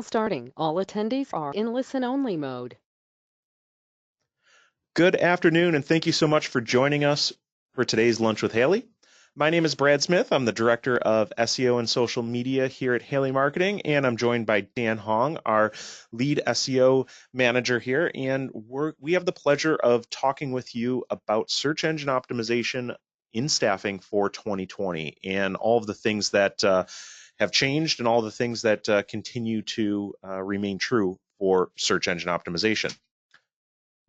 Starting. All attendees are in listen-only mode. Good afternoon, and thank you so much for joining us for today's Lunch with Haley. My name is Brad Smith. I'm the Director of SEO and Social Media here at Haley Marketing, and I'm joined by Dan Hong, our lead SEO manager here. And we have the pleasure of talking with you about search engine optimization in staffing for 2020 and all of the things that have changed and all the things that continue to remain true for search engine optimization.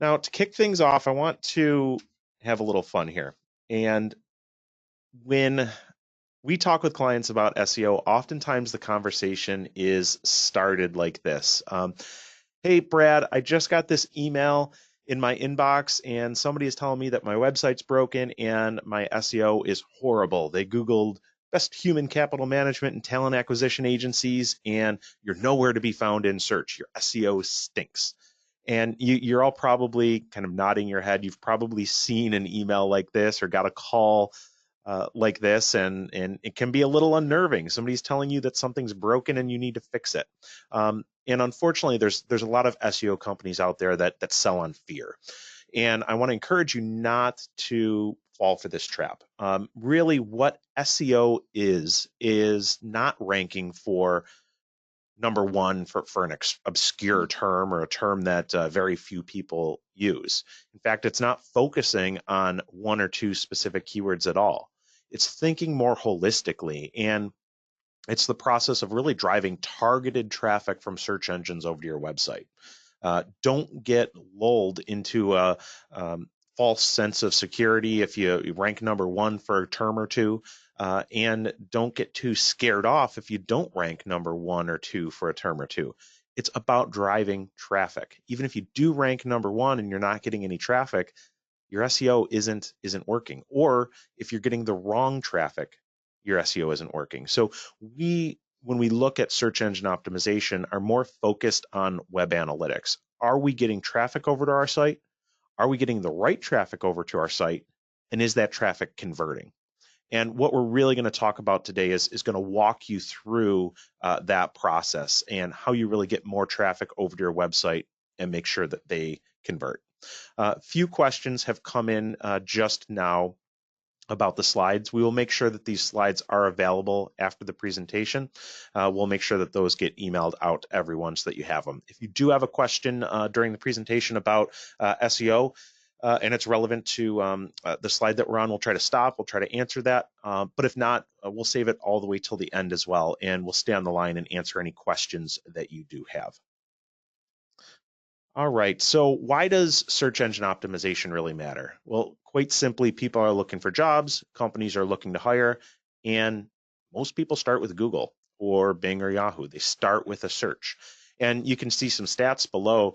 Now, to kick things off, I want to have a little fun here. And when we talk with clients about SEO, oftentimes the conversation is started like this. Hey, Brad, I just got this email in my inbox and somebody is telling me that my website's broken and my SEO is horrible. They Googled best human capital management and talent acquisition agencies, and you're nowhere to be found in search. Your SEO stinks. And you're all probably kind of nodding your head. You've probably seen an email like this or got a call like this, and it can be a little unnerving. Somebody's telling you that something's broken and you need to fix it. And unfortunately, there's a lot of SEO companies out there that sell on fear. And I want to encourage you not to fall for this trap. Really, what SEO is not ranking for number one for an obscure term or a term that very few people use. In fact, it's not focusing on one or two specific keywords at all. It's thinking more holistically, and it's the process of really driving targeted traffic from search engines over to your website. Don't get lulled into a false sense of security if you rank number one for a term or two. And don't get too scared off if you don't rank number one or two for a term or two. It's about driving traffic. Even if you do rank number one and you're not getting any traffic, your SEO isn't working. Or if you're getting the wrong traffic, your SEO isn't working. So when we look at search engine optimization, are more focused on web analytics. Are we getting traffic over to our site? Are we getting the right traffic over to our site? And is that traffic converting? And what we're really going to talk about today is going to walk you through that process and how you really get more traffic over to your website and make sure that they convert. Few questions have come in just now about the slides. We will make sure that these slides are available after the presentation. We'll make sure that those get emailed out to everyone so that you have them. If you do have a question during the presentation about SEO, and it's relevant to the slide that we're on, we'll try to stop, we'll try to answer that. But if not, we'll save it all the way till the end as well, and we'll stay on the line and answer any questions that you do have. All right, so why does search engine optimization really matter? Well, quite simply, people are looking for jobs, companies are looking to hire, and most people start with Google or Bing or Yahoo. They start with a search. And you can see some stats below.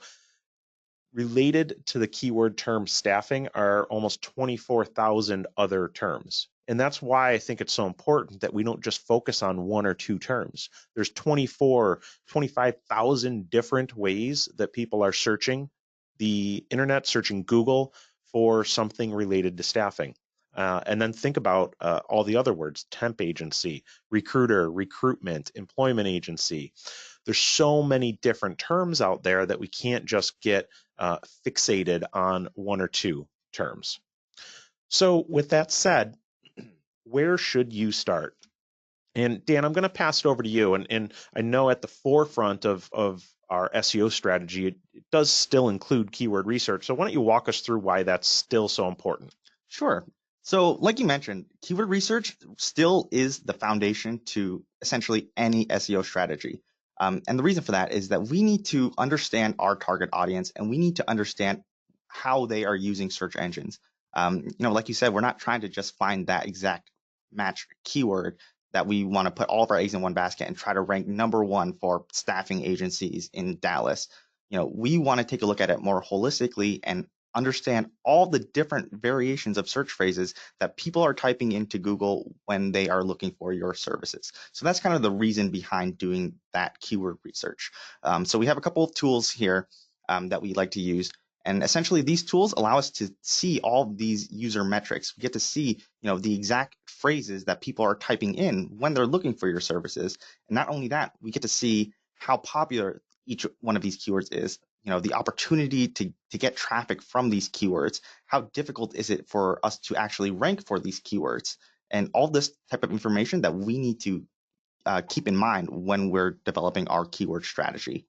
Related to the keyword term staffing are almost 24,000 other terms. And that's why I think it's so important that we don't just focus on one or two terms. There's 25,000 different ways that people are searching the internet, searching Google for something related to staffing. And then think about all the other words: temp agency, recruiter, recruitment, employment agency. There's so many different terms out there that we can't just get fixated on one or two terms. So with that said, where should you start? And Dan, I'm going to pass it over to you. And I know at the forefront of our SEO strategy, it does still include keyword research. So why don't you walk us through why that's still so important? Sure. So like you mentioned, keyword research still is the foundation to essentially any SEO strategy. And the reason for that is that we need to understand our target audience and we need to understand how they are using search engines. Like you said, we're not trying to just find that exact match keyword that we want to put all of our eggs in one basket and try to rank number one for staffing agencies in Dallas. We want to take a look at it more holistically and understand all the different variations of search phrases that people are typing into Google when they are looking for your services. So that's kind of the reason behind doing that keyword research. So we have a couple of tools here that we like to use. And essentially, these tools allow us to see all of these user metrics. We get to see, the exact phrases that people are typing in when they're looking for your services. And not only that, we get to see how popular each one of these keywords is, the opportunity to get traffic from these keywords, how difficult is it for us to actually rank for these keywords, and all this type of information that we need to keep in mind when we're developing our keyword strategy.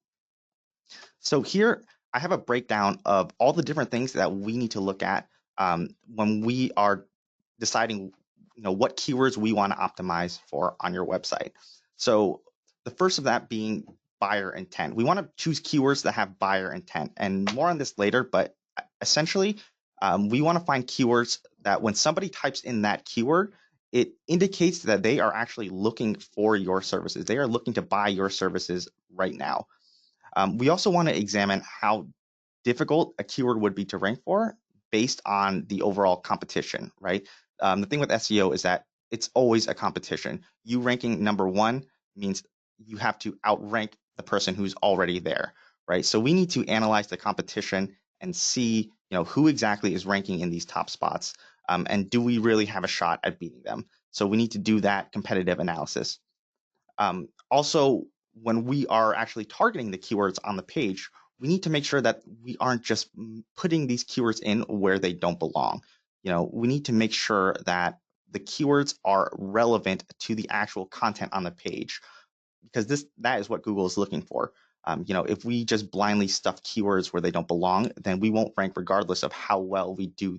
So here I have a breakdown of all the different things that we need to look at when we are deciding what keywords we want to optimize for on your website. So the first of that being buyer intent. We want to choose keywords that have buyer intent, and more on this later, but essentially we want to find keywords that when somebody types in that keyword, it indicates that they are actually looking for your services. They are looking to buy your services right now. We also want to examine how difficult a keyword would be to rank for based on the overall competition, right? The thing with SEO is that it's always a competition. You ranking number one means you have to outrank the person who's already there, right? So we need to analyze the competition and see, who exactly is ranking in these top spots, and do we really have a shot at beating them? So we need to do that competitive analysis. Also, when we are actually targeting the keywords on the page, we need to make sure that we aren't just putting these keywords in where they don't belong. We need to make sure that the keywords are relevant to the actual content on the page, because that is what Google is looking for. If we just blindly stuff keywords where they don't belong, then we won't rank regardless of how well we do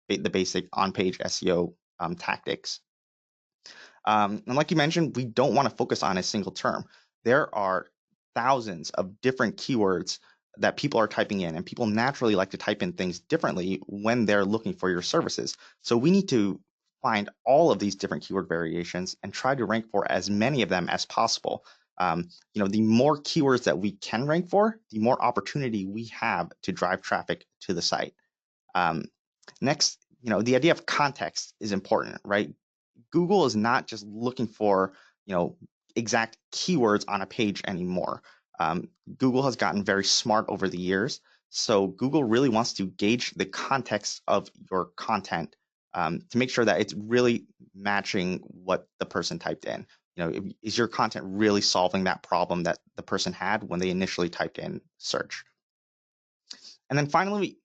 the basic on-page SEO tactics. And like you mentioned, we don't want to focus on a single term. There are thousands of different keywords that people are typing in, and people naturally like to type in things differently when they're looking for your services. So we need to find all of these different keyword variations and try to rank for as many of them as possible. The more keywords that we can rank for, the more opportunity we have to drive traffic to the site. Next, the idea of context is important, right? Google is not just looking for, exact keywords on a page anymore. Google has gotten very smart over the years. So Google really wants to gauge the context of your content to make sure that it's really matching what the person typed in. Is your content really solving that problem that the person had when they initially typed in search? And then finally,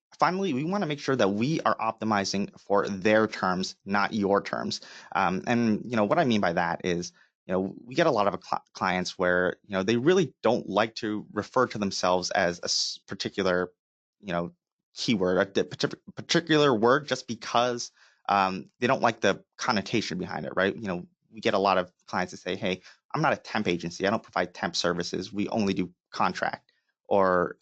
we want to make sure that we are optimizing for their terms, not your terms. And what I mean by that is, we get a lot of clients where they really don't like to refer to themselves as a particular keyword, a particular word, just because they don't like the connotation behind it, right? We get a lot of clients that say, "Hey, I'm not a temp agency. I don't provide temp services. We only do contract." Or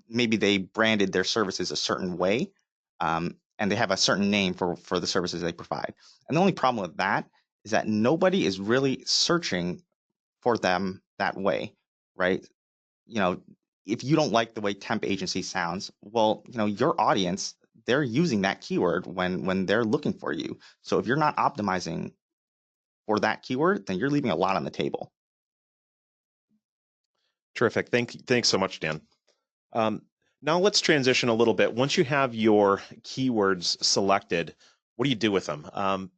maybe they branded their services a certain way, and they have a certain name for the services they provide. And the only problem with that is that nobody is really searching for them that way, right? If you don't like the way temp agency sounds, well, your audience, they're using that keyword when they're looking for you. So if you're not optimizing for that keyword, then you're leaving a lot on the table. Terrific. Thanks so much, Dan. Now let's transition a little bit. Once you have your keywords selected, what do you do with them?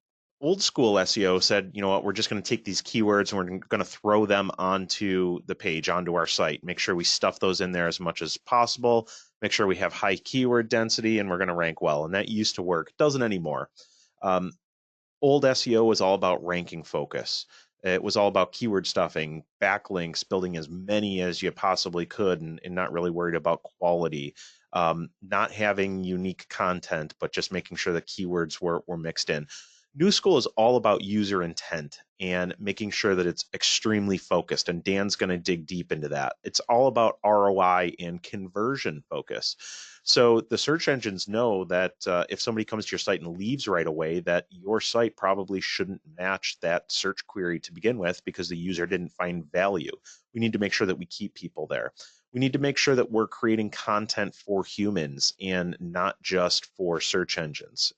Old school SEO said, you know what, we're just going to take these keywords and we're going to throw them onto the page, onto our site. Make sure we stuff those in there as much as possible. Make sure we have high keyword density and we're going to rank well. And that used to work. It doesn't anymore. Old SEO was all about ranking focus. It was all about keyword stuffing, backlinks, building as many as you possibly could, and not really worried about quality. Not having unique content, but just making sure the keywords were mixed in. New school is all about user intent and making sure that it's extremely focused. And Dan's going to dig deep into that. It's all about ROI and conversion focus. So the search engines know that if somebody comes to your site and leaves right away, that your site probably shouldn't match that search query to begin with because the user didn't find value. We need to make sure that we keep people there. We need to make sure that we're creating content for humans and not just for search engines.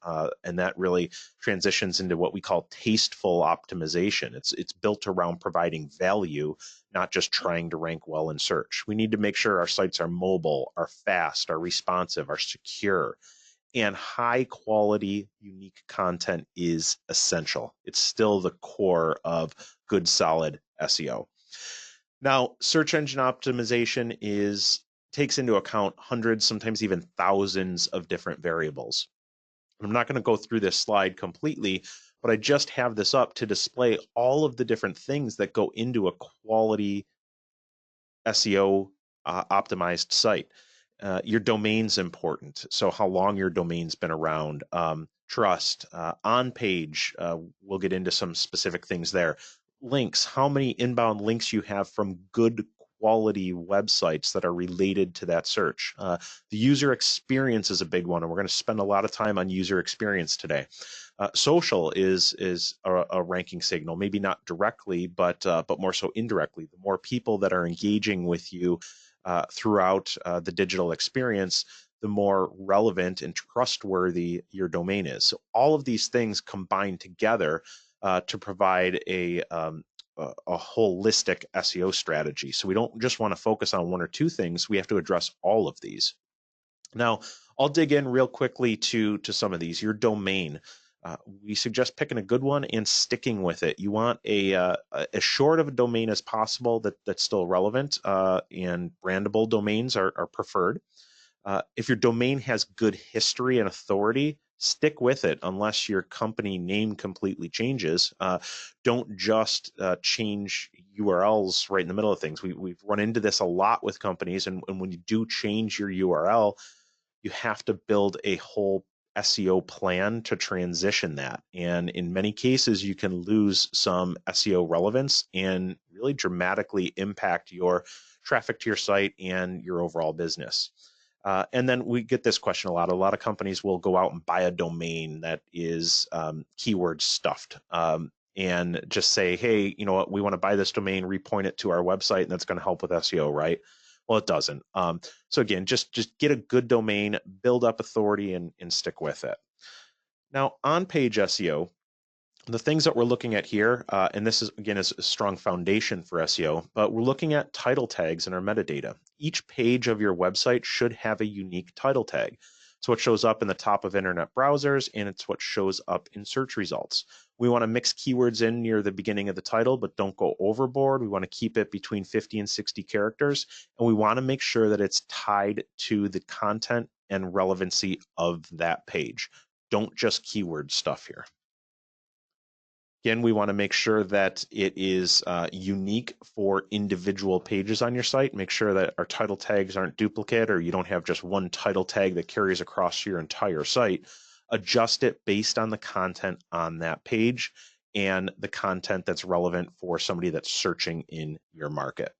And that really transitions into what we call tasteful optimization. It's built around providing value, not just trying to rank well in search. We need to make sure our sites are mobile, are fast, are responsive, are secure. And high quality, unique content is essential. It's still the core of good, solid SEO. Now, search engine optimization takes into account hundreds, sometimes even thousands of different variables. I'm not going to go through this slide completely, but I just have this up to display all of the different things that go into a quality SEO optimized site. Your domain's important. So how long your domain's been around, trust, on page, we'll get into some specific things there. Links, how many inbound links you have from good quality websites that are related to that search. The user experience is a big one, and we're going to spend a lot of time on user experience today. Social is a ranking signal, maybe not directly, but more so indirectly. The more people that are engaging with you throughout the digital experience, the more relevant and trustworthy your domain is. So all of these things combine together to provide a holistic SEO strategy. So we don't just want to focus on one or two things. We have to address all of these. Now, I'll dig in real quickly to some of these. Your domain. We suggest picking a good one and sticking with it. You want as short of a domain as possible that's still relevant, and brandable domains are preferred. If your domain has good history and authority, stick with it unless your company name completely changes. Don't just change URLs right in the middle of things. We've run into this a lot with companies, and when you do change your URL, you have to build a whole SEO plan to transition that. And in many cases, you can lose some SEO relevance and really dramatically impact your traffic to your site and your overall business. And then we get this question a lot. A lot of companies will go out and buy a domain that is keyword stuffed, and just say, hey, you know what, we want to buy this domain, repoint it to our website, and that's going to help with SEO, right? Well, it doesn't. So again, just get a good domain, build up authority, and stick with it. Now, on-page SEO, the things that we're looking at here, and this is again is a strong foundation for SEO, but we're looking at title tags in our metadata. Each page of your website should have a unique title tag. It's what shows up in the top of internet browsers, and it's what shows up in search results. We want to mix keywords in near the beginning of the title, but don't go overboard. We want to keep it between 50 and 60 characters, and we want to make sure that it's tied to the content and relevancy of that page. Don't just keyword stuff here. Again, we want to make sure that it is unique for individual pages on your site. Make sure that our title tags aren't duplicate, or you don't have just one title tag that carries across your entire site. Adjust it based on the content on that page and the content that's relevant for somebody that's searching in your market.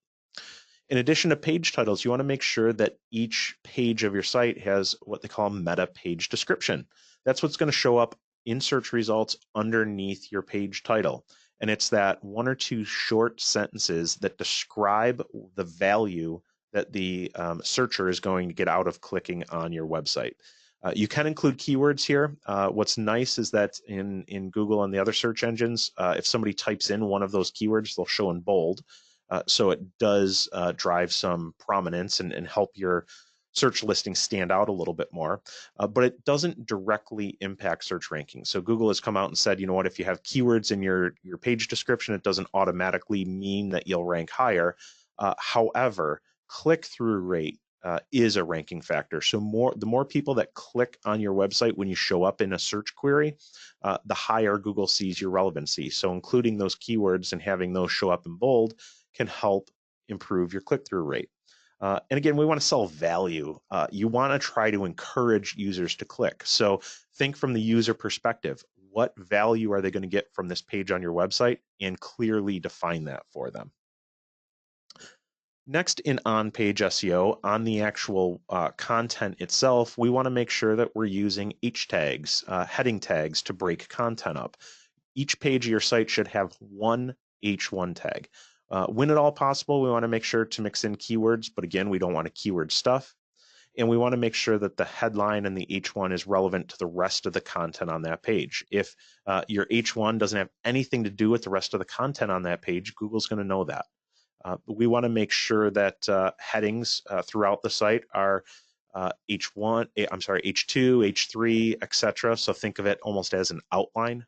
In addition to page titles, you want to make sure that each page of your site has what they call meta page description. That's what's going to show up in search results underneath your page title. And it's that one or two short sentences that describe the value that the searcher is going to get out of clicking on your website. You can include keywords here. What's nice is that in Google and the other search engines, if somebody types in one of those keywords, they'll show in bold. So it does drive some prominence and help your search listings stand out a little bit more, but it doesn't directly impact search rankings. So Google has come out and said, you know what, if you have keywords in your page description, it doesn't automatically mean that you'll rank higher. However, click-through rate is a ranking factor. So the more people that click on your website when you show up in a search query, the higher Google sees your relevancy. So including those keywords and having those show up in bold can help improve your click-through rate. And again, we want to sell value. You want to try to encourage users to click. So think from the user perspective. What value are they going to get from this page on your website, and clearly define that for them. Next, in on-page SEO, on the actual content itself, we want to make sure that we're using H tags, heading tags, to break content up. Each page of your site should have one H1 tag. When at all possible, we want to make sure to mix in keywords, but again, we don't want to keyword stuff. And we want to make sure that the headline and the H1 is relevant to the rest of the content on that page. If your H1 doesn't have anything to do with the rest of the content on that page, Google's going to know that. We want to make sure that headings throughout the site are H2, H3, etc. So think of it almost as an outline.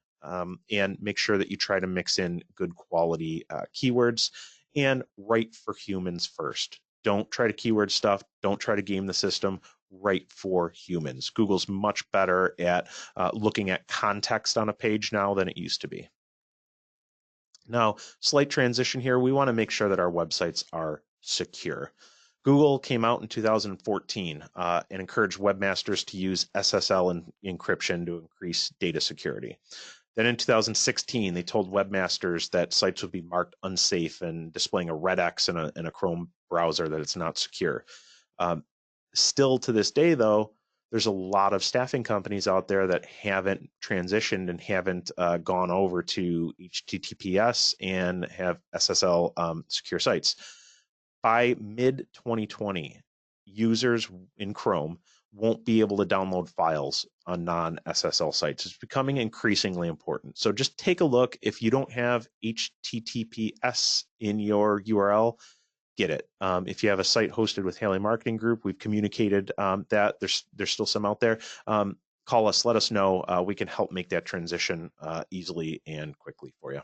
And make sure that you try to mix in good quality keywords and write for humans first. Don't try to keyword stuff. Don't try to game the system. Write for humans. Google's much better at looking at context on a page now than it used to be. Now, slight transition here. We want to make sure that our websites are secure. Google came out in 2014 and encouraged webmasters to use SSL encryption to increase data security. Then in 2016, they told webmasters that sites would be marked unsafe and displaying a red X in a Chrome browser that it's not secure. Still to this day, though, there's a lot of staffing companies out there that haven't transitioned and haven't gone over to HTTPS and have SSL secure sites. By mid 2020, users in Chrome won't be able to download files on non-SSL sites. It's becoming increasingly important. So just take a look. If you don't have HTTPS in your URL, get it. If you have a site hosted with Haley Marketing Group, we've communicated that there's still some out there. Call us, let us know. We can help make that transition easily and quickly for you.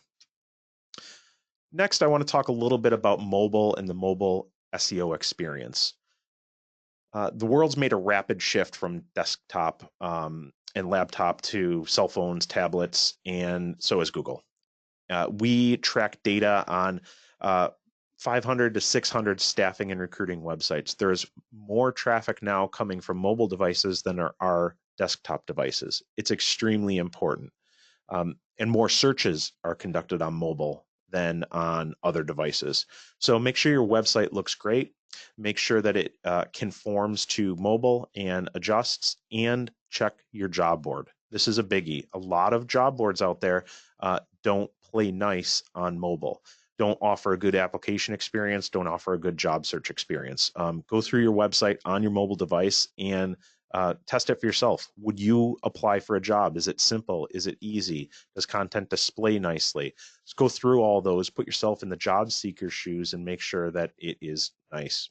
Next, I want to talk a little bit about mobile and the mobile SEO experience. The world's made a rapid shift from desktop and laptop to cell phones, tablets, and so has Google. We track data on 500 to 600 staffing and recruiting websites. There's more traffic now coming from mobile devices than there are desktop devices. It's extremely important. And more searches are conducted on mobile than on other devices. So make sure your website looks great. Make sure that it conforms to mobile and adjusts, and check your job board. This is a biggie. A lot of job boards out there don't play nice on mobile. Don't offer a good application experience. Don't offer a good job search experience. Go through your website on your mobile device and test it for yourself. Would you apply for a job? Is it simple? Is it easy? Does content display nicely? Just go through all those, put yourself in the job seeker's shoes, and make sure that it is nice.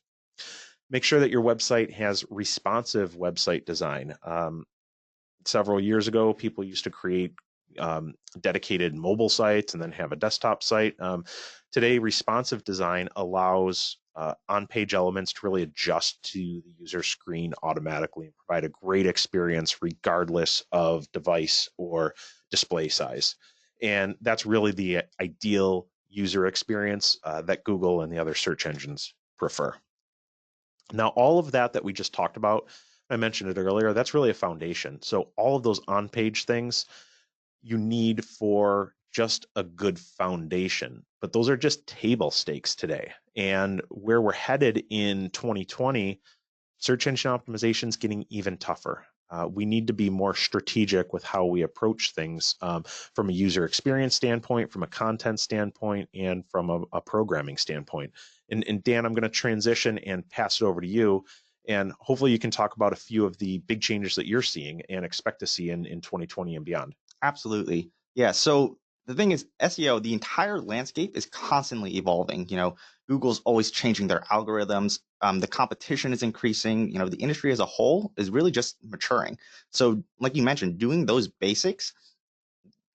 Make sure that your website has responsive website design. Several years ago, people used to create dedicated mobile sites and then have a desktop site. Today, responsive design allows on-page elements to really adjust to the user screen automatically and provide a great experience regardless of device or display size. And that's really the ideal user experience that Google and the other search engines prefer. Now, all of that we just talked about, I mentioned it earlier, that's really a foundation. So all of those on-page things you need for just a good foundation, but those are just table stakes today. And where we're headed in 2020, search engine optimization is getting even tougher. We need to be more strategic with how we approach things from a user experience standpoint, from a content standpoint, and from a programming standpoint. And Dan, I'm going to transition and pass it over to you. And hopefully you can talk about a few of the big changes that you're seeing and expect to see in 2020 and beyond. Absolutely. Yeah. So the thing is, SEO, the entire landscape is constantly evolving. Google's always changing their algorithms. The competition is increasing. The industry as a whole is really just maturing. So like you mentioned, doing those basics,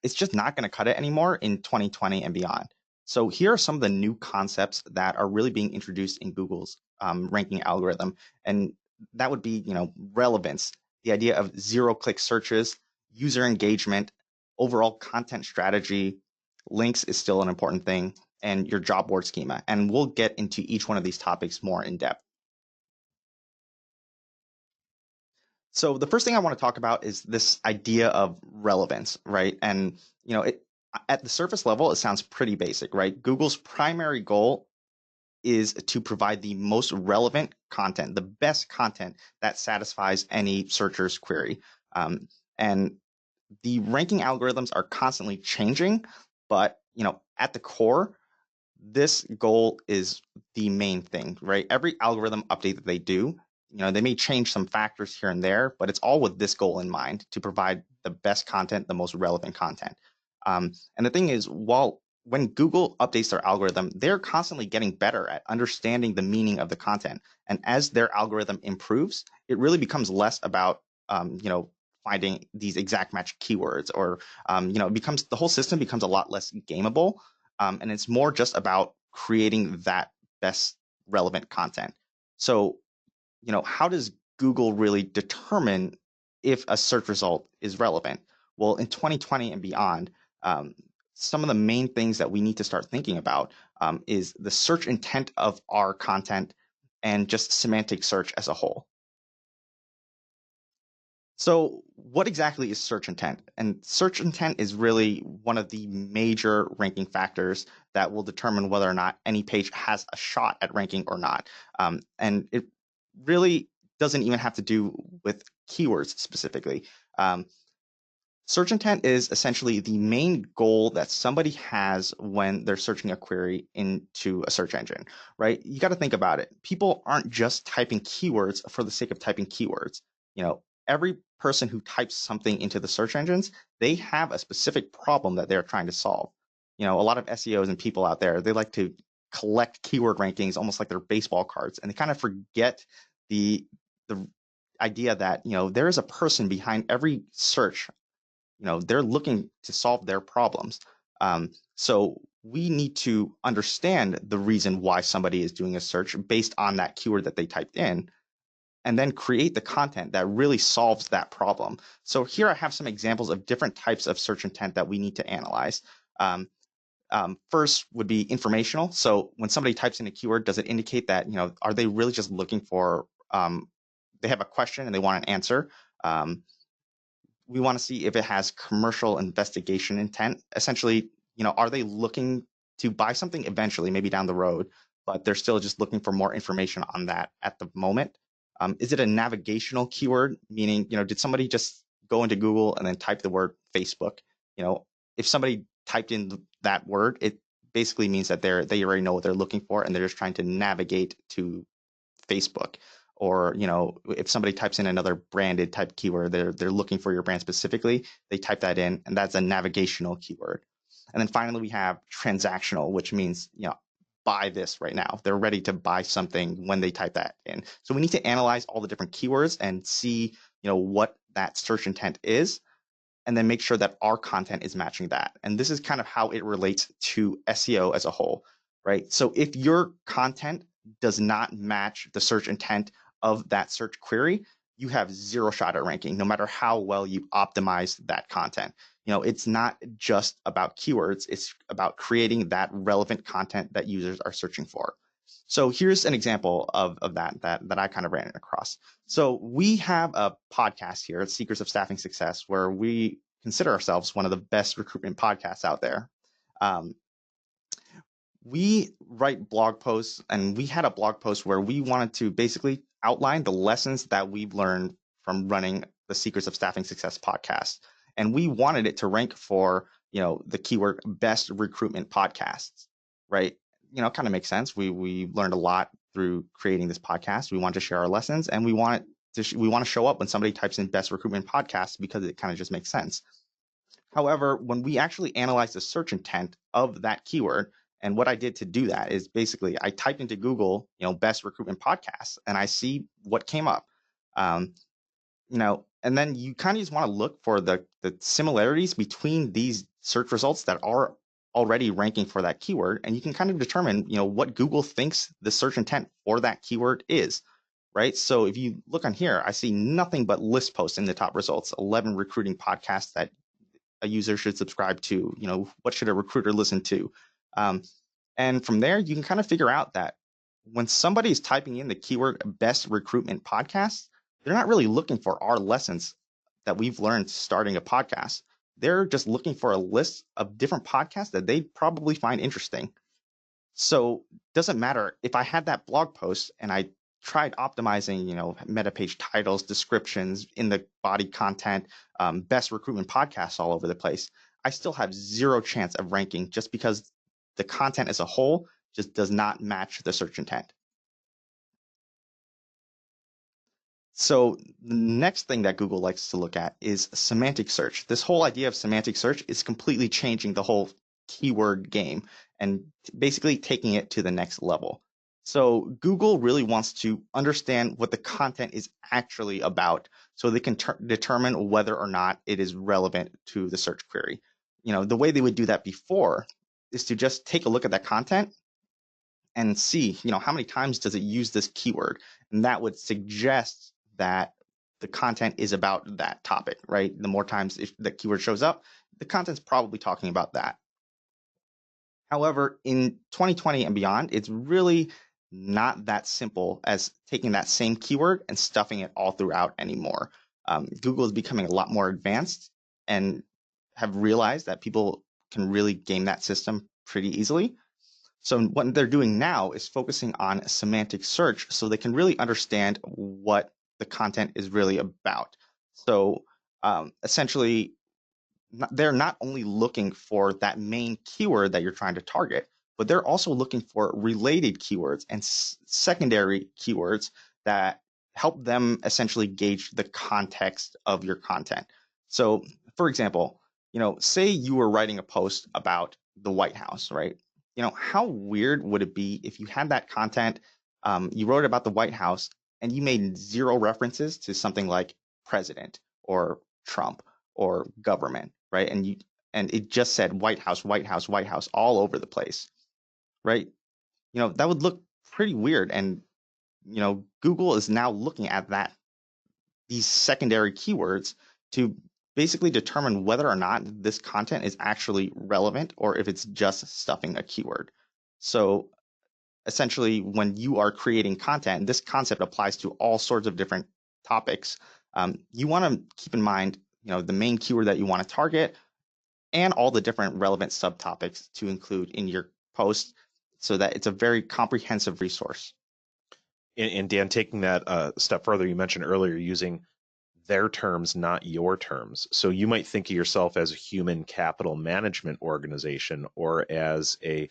it's just not going to cut it anymore in 2020 and beyond. So here are some of the new concepts that are really being introduced in Google's ranking algorithm. And that would be, relevance, the idea of zero-click searches, user engagement, overall content strategy, links is still an important thing, and your job board schema. And we'll get into each one of these topics more in depth. So the first thing I want to talk about is this idea of relevance, right? And, at the surface level, it sounds pretty basic, right? Google's primary goal is to provide the most relevant content, the best content that satisfies any searcher's query. And the ranking algorithms are constantly changing, but at the core, this goal is the main thing, right? Every algorithm update that they do, they may change some factors here and there, but it's all with this goal in mind, to provide the best content, the most relevant content. And the thing is, when Google updates their algorithm, they're constantly getting better at understanding the meaning of the content. And as their algorithm improves, it really becomes less about, finding these exact match keywords, or, the whole system becomes a lot less gameable. And it's more just about creating that best relevant content. So, how does Google really determine if a search result is relevant? Well, in 2020 and beyond, um, some of the main things that we need to start thinking about is the search intent of our content and just semantic search as a whole. So what exactly is search intent? And search intent is really one of the major ranking factors that will determine whether or not any page has a shot at ranking or not. And it really doesn't even have to do with keywords specifically. Search intent is essentially the main goal that somebody has when they're searching a query into a search engine, right? You got to think about it. People aren't just typing keywords for the sake of typing keywords. Every person who types something into the search engines, they have a specific problem that they're trying to solve. A lot of SEOs and people out there, they like to collect keyword rankings almost like they're baseball cards, and they kind of forget the idea that there is a person behind every search. They're looking to solve their problems. So we need to understand the reason why somebody is doing a search based on that keyword that they typed in, and then create the content that really solves that problem. So here I have some examples of different types of search intent that we need to analyze. First would be informational. So when somebody types in a keyword, does it indicate that, are they really just looking for, they have a question and they want an answer? We want to see if it has commercial investigation intent. Essentially, are they looking to buy something eventually, maybe down the road, but they're still just looking for more information on that at the moment? Is it a navigational keyword? Meaning, did somebody just go into Google and then type the word Facebook? If somebody typed in that word, it basically means that they already know what they're looking for and they're just trying to navigate to Facebook. Or if somebody types in another branded type keyword, they're looking for your brand specifically, they type that in, and that's a navigational keyword. And then finally we have transactional, which means buy this right now. They're ready to buy something when they type that in. So we need to analyze all the different keywords and see what that search intent is, and then make sure that our content is matching that. And this is kind of how it relates to SEO as a whole, right? So if your content does not match the search intent of that search query, you have zero shot at ranking, no matter how well you optimize that content. It's not just about keywords, it's about creating that relevant content that users are searching for. So here's an example of that I kind of ran across. So we have a podcast here at Secrets of Staffing Success where we consider ourselves one of the best recruitment podcasts out there. We write blog posts, and we had a blog post where we wanted to basically outline the lessons that we've learned from running the Secrets of Staffing Success podcast. And we wanted it to rank for, the keyword best recruitment podcasts, right? Kind of makes sense. We learned a lot through creating this podcast. We want to share our lessons, and we want to show up when somebody types in best recruitment podcast because it kind of just makes sense. However, when we actually analyze the search intent of that keyword, and what I did to do that is basically I typed into Google, best recruitment podcasts, and I see what came up. And then you kind of just want to look for the similarities between these search results that are already ranking for that keyword, and you can kind of determine, what Google thinks the search intent for that keyword is, right? So if you look on here, I see nothing but list posts in the top results, 11 recruiting podcasts that a user should subscribe to, what should a recruiter listen to? And from there, you can kind of figure out that when somebody is typing in the keyword best recruitment podcast, they're not really looking for our lessons that we've learned starting a podcast. They're just looking for a list of different podcasts that they probably find interesting. So it doesn't matter if I had that blog post and I tried optimizing, meta page titles, descriptions, in the body content, best recruitment podcasts all over the place. I still have zero chance of ranking just because the content as a whole just does not match the search intent. So the next thing that Google likes to look at is semantic search. This whole idea of semantic search is completely changing the whole keyword game and basically taking it to the next level. So Google really wants to understand what the content is actually about so they can determine whether or not it is relevant to the search query. The way they would do that before is to just take a look at that content and see, how many times does it use this keyword? And that would suggest that the content is about that topic, right? The more times if the keyword shows up, the content's probably talking about that. However, in 2020 and beyond, it's really not that simple as taking that same keyword and stuffing it all throughout anymore. Google is becoming a lot more advanced and have realized that people can really game that system pretty easily. So what they're doing now is focusing on semantic search so they can really understand what the content is really about. So essentially, they're not only looking for that main keyword that you're trying to target, but they're also looking for related keywords and secondary keywords that help them essentially gauge the context of your content. So, for example, say you were writing a post about the White House, right? How weird would it be if you had that content, you wrote about the White House, and you made zero references to something like president or Trump or government, right? And it just said White House, White House, White House all over the place, right? That would look pretty weird. And Google is now looking at these secondary keywords to basically determine whether or not this content is actually relevant or if it's just stuffing a keyword. So essentially, when you are creating content, this concept applies to all sorts of different topics. You want to keep in mind, the main keyword that you want to target and all the different relevant subtopics to include in your post so that it's a very comprehensive resource. And Dan, taking that a step further, you mentioned earlier using their terms, not your terms. So you might think of yourself as a human capital management organization or as a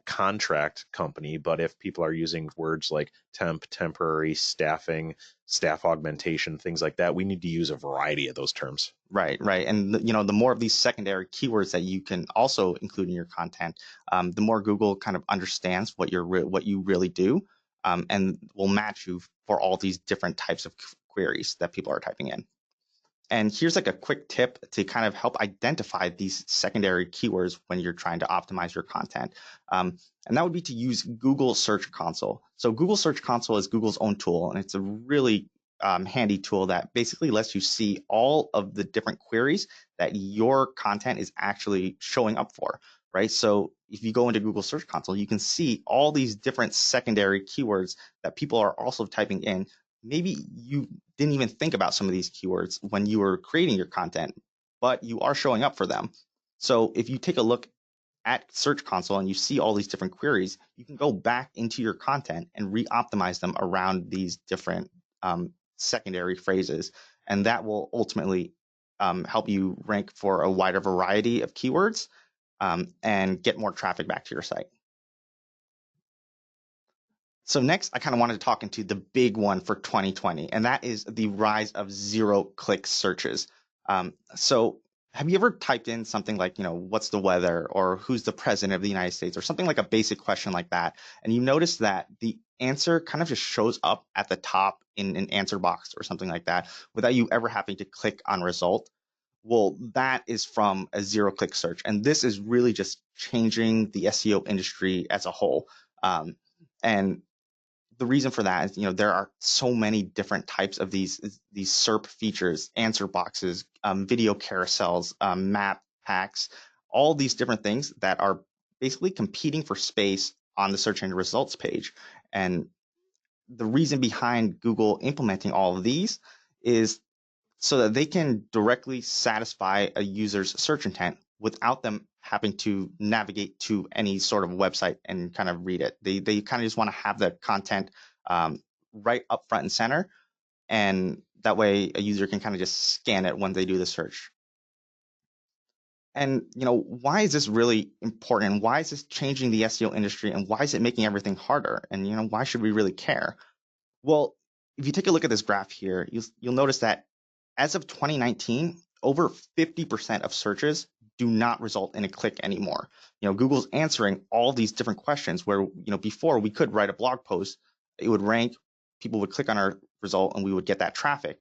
contract company. But if people are using words like temp, temporary, staffing, staff augmentation, things like that, we need to use a variety of those terms. Right. And the more of these secondary keywords that you can also include in your content, the more Google kind of understands what you really do, and will match you for all these different types of queries that people are typing in. And here's like a quick tip to kind of help identify these secondary keywords when you're trying to optimize your content. And that would be to use Google Search Console. So Google Search Console is Google's own tool, and it's a really handy tool that basically lets you see all of the different queries that your content is actually showing up for, right? So if you go into Google Search Console, you can see all these different secondary keywords that people are also typing in. Maybe you didn't even think about some of these keywords when you were creating your content, but you are showing up for them. So if you take a look at Search Console and you see all these different queries, you can go back into your content and re-optimize them around these different secondary phrases. And that will ultimately help you rank for a wider variety of keywords and get more traffic back to your site. So next, I kind of wanted to talk into the big one for 2020, and that is the rise of zero-click searches. So have you ever typed in something like, what's the weather, or who's the president of the United States, or something like a basic question like that, and you notice that the answer kind of just shows up at the top in an answer box or something like that without you ever having to click on result? Well, that is from a zero-click search, and this is really just changing the SEO industry as a whole. And the reason for that is, there are so many different types of these SERP features, answer boxes, video carousels, map packs, all these different things that are basically competing for space on the search engine results page. And the reason behind Google implementing all of these is so that they can directly satisfy a user's search intent without them having to navigate to any sort of website and kind of read it. They kind of just want to have the content right up front and center, and that way a user can kind of just scan it when they do the search. And why is this really important? Why is this changing the SEO industry, and why is it making everything harder? And why should we really care? Well, if you take a look at this graph here, you'll notice that as of 2019, over 50% of searches do not result in a click anymore. Google's answering all these different questions where, before we could write a blog post, it would rank, people would click on our result, and we would get that traffic.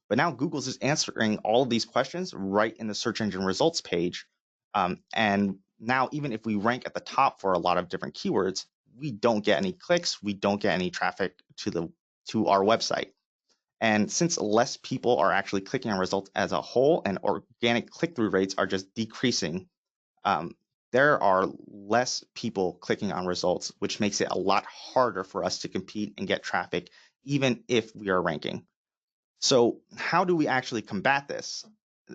But now Google's is answering all of these questions right in the search engine results page. And now even if we rank at the top for a lot of different keywords, we don't get any clicks, we don't get any traffic to our website. And since less people are actually clicking on results as a whole and organic click-through rates are just decreasing, there are less people clicking on results, which makes it a lot harder for us to compete and get traffic, even if we are ranking. So how do we actually combat this?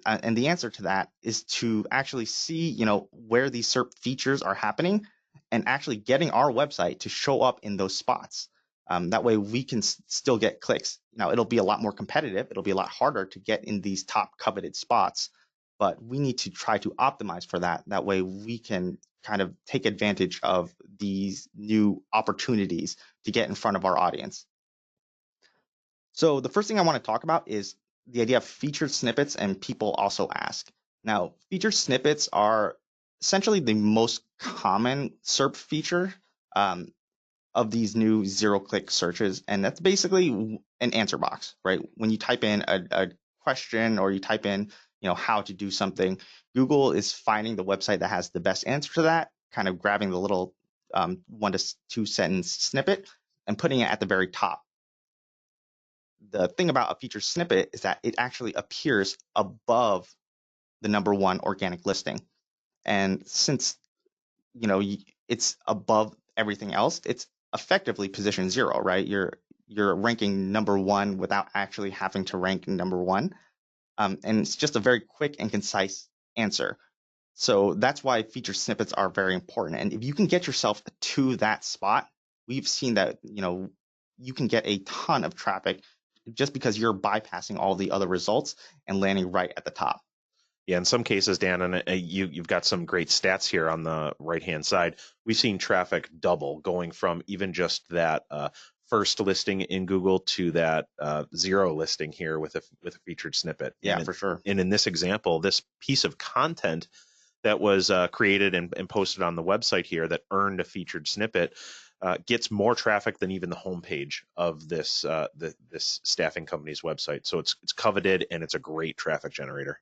And the answer to that is to actually see, where these SERP features are happening and actually getting our website to show up in those spots. That way we can still get clicks. Now, it'll be a lot more competitive. It'll be a lot harder to get in these top coveted spots, but we need to try to optimize for that. That way we can kind of take advantage of these new opportunities to get in front of our audience. So the first thing I want to talk about is the idea of featured snippets, and people also ask. Now, featured snippets are essentially the most common SERP feature of these new zero-click searches, and that's basically an answer box, right? When you type in a question or you type in, how to do something, Google is finding the website that has the best answer to that, kind of grabbing the little 1 to 2 sentence snippet and putting it at the very top. The thing about a featured snippet is that it actually appears above the number 1 organic listing. And since, it's above everything else, it's effectively position 0, right? You're ranking number 1 without actually having to rank number 1. And it's just a very quick and concise answer. So that's why featured snippets are very important. And if you can get yourself to that spot, we've seen that, you can get a ton of traffic just because you're bypassing all the other results and landing right at the top. Yeah, in some cases, Dan, and you've got some great stats here on the right-hand side. We've seen traffic double, going from even just that first listing in Google to that 0 listing here with a featured snippet. Yeah, for sure. And in this example, this piece of content that was created and posted on the website here that earned a featured snippet gets more traffic than even the homepage of this this staffing company's website. So it's coveted and it's a great traffic generator.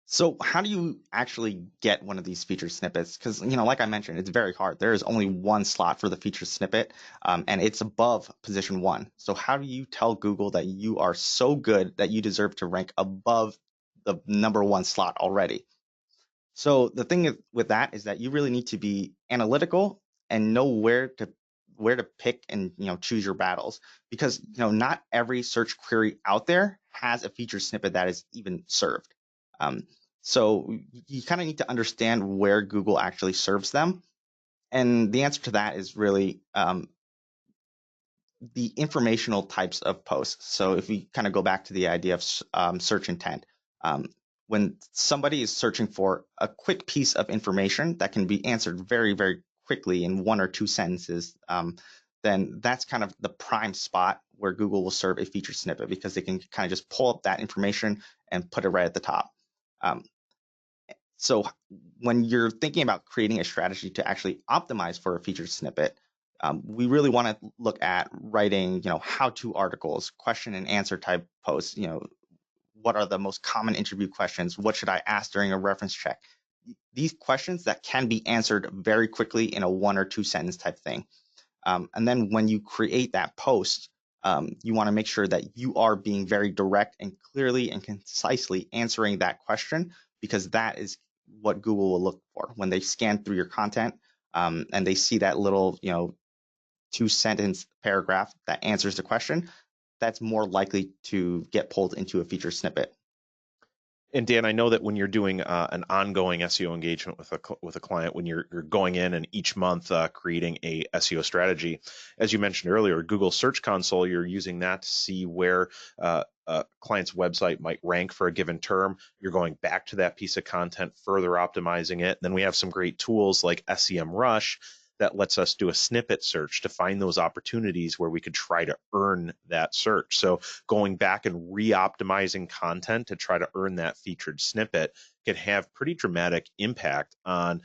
So how do you actually get one of these featured snippets? Because, like I mentioned, it's very hard. There is only 1 slot for the featured snippet, and it's above position 1. So how do you tell Google that you are so good that you deserve to rank above the number 1 slot already? So the thing with that is that you really need to be analytical and know where to pick and choose your battles, because not every search query out there has a featured snippet that is even served. So you kind of need to understand where Google actually serves them. And the answer to that is really the informational types of posts. So if we kind of go back to the idea of search intent, when somebody is searching for a quick piece of information that can be answered very, very quickly in 1 or 2 sentences, then that's kind of the prime spot where Google will serve a featured snippet, because they can kind of just pull up that information and put it right at the top. So when you're thinking about creating a strategy to actually optimize for a featured snippet, we really want to look at writing, how-to articles, question and answer type posts. What are the most common interview questions? What should I ask during a reference check? These questions that can be answered very quickly in a 1 or 2 sentence type thing. And then when you create that post, you want to make sure that you are being very direct and clearly and concisely answering that question, because that is what Google will look for when they scan through your content, and they see that little 2-sentence paragraph that answers the question. That's more likely to get pulled into a featured snippet. And Dan, I know that when you're doing an ongoing SEO engagement with a client, when you're going in and each month creating a SEO strategy, as you mentioned earlier, Google Search Console, you're using that to see where a client's website might rank for a given term. You're going back to that piece of content, further optimizing it. And then we have some great tools like SEMrush that lets us do a snippet search to find those opportunities where we could try to earn that search. So going back and re-optimizing content to try to earn that featured snippet can have pretty dramatic impact on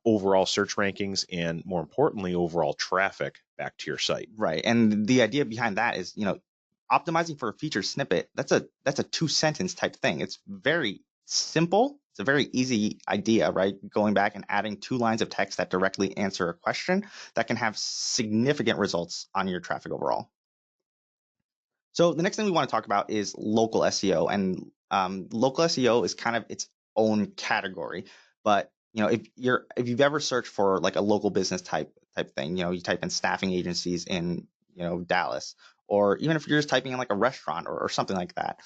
overall search rankings and, more importantly, overall traffic back to your site. Right. And the idea behind that is, optimizing for a featured snippet, that's a 2-sentence type thing. It's very simple, It's a very easy idea, right? Going back and adding 2 lines of text that directly answer a question that can have significant results on your traffic overall. So the next thing we want to talk about is local SEO, and local SEO is kind of its own category. But if you've ever searched for like a local business type thing, you type in staffing agencies in Dallas, or even if you're just typing in like a restaurant or something like that,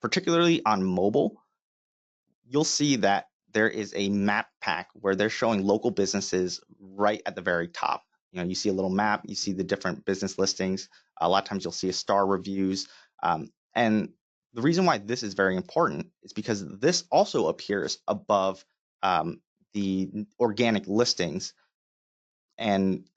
particularly on mobile, you'll see that there is a map pack where they're showing local businesses right at the very top. You see a little map, you see the different business listings. A lot of times you'll see a star reviews. And the reason why this is very important is because this also appears above the organic listings. And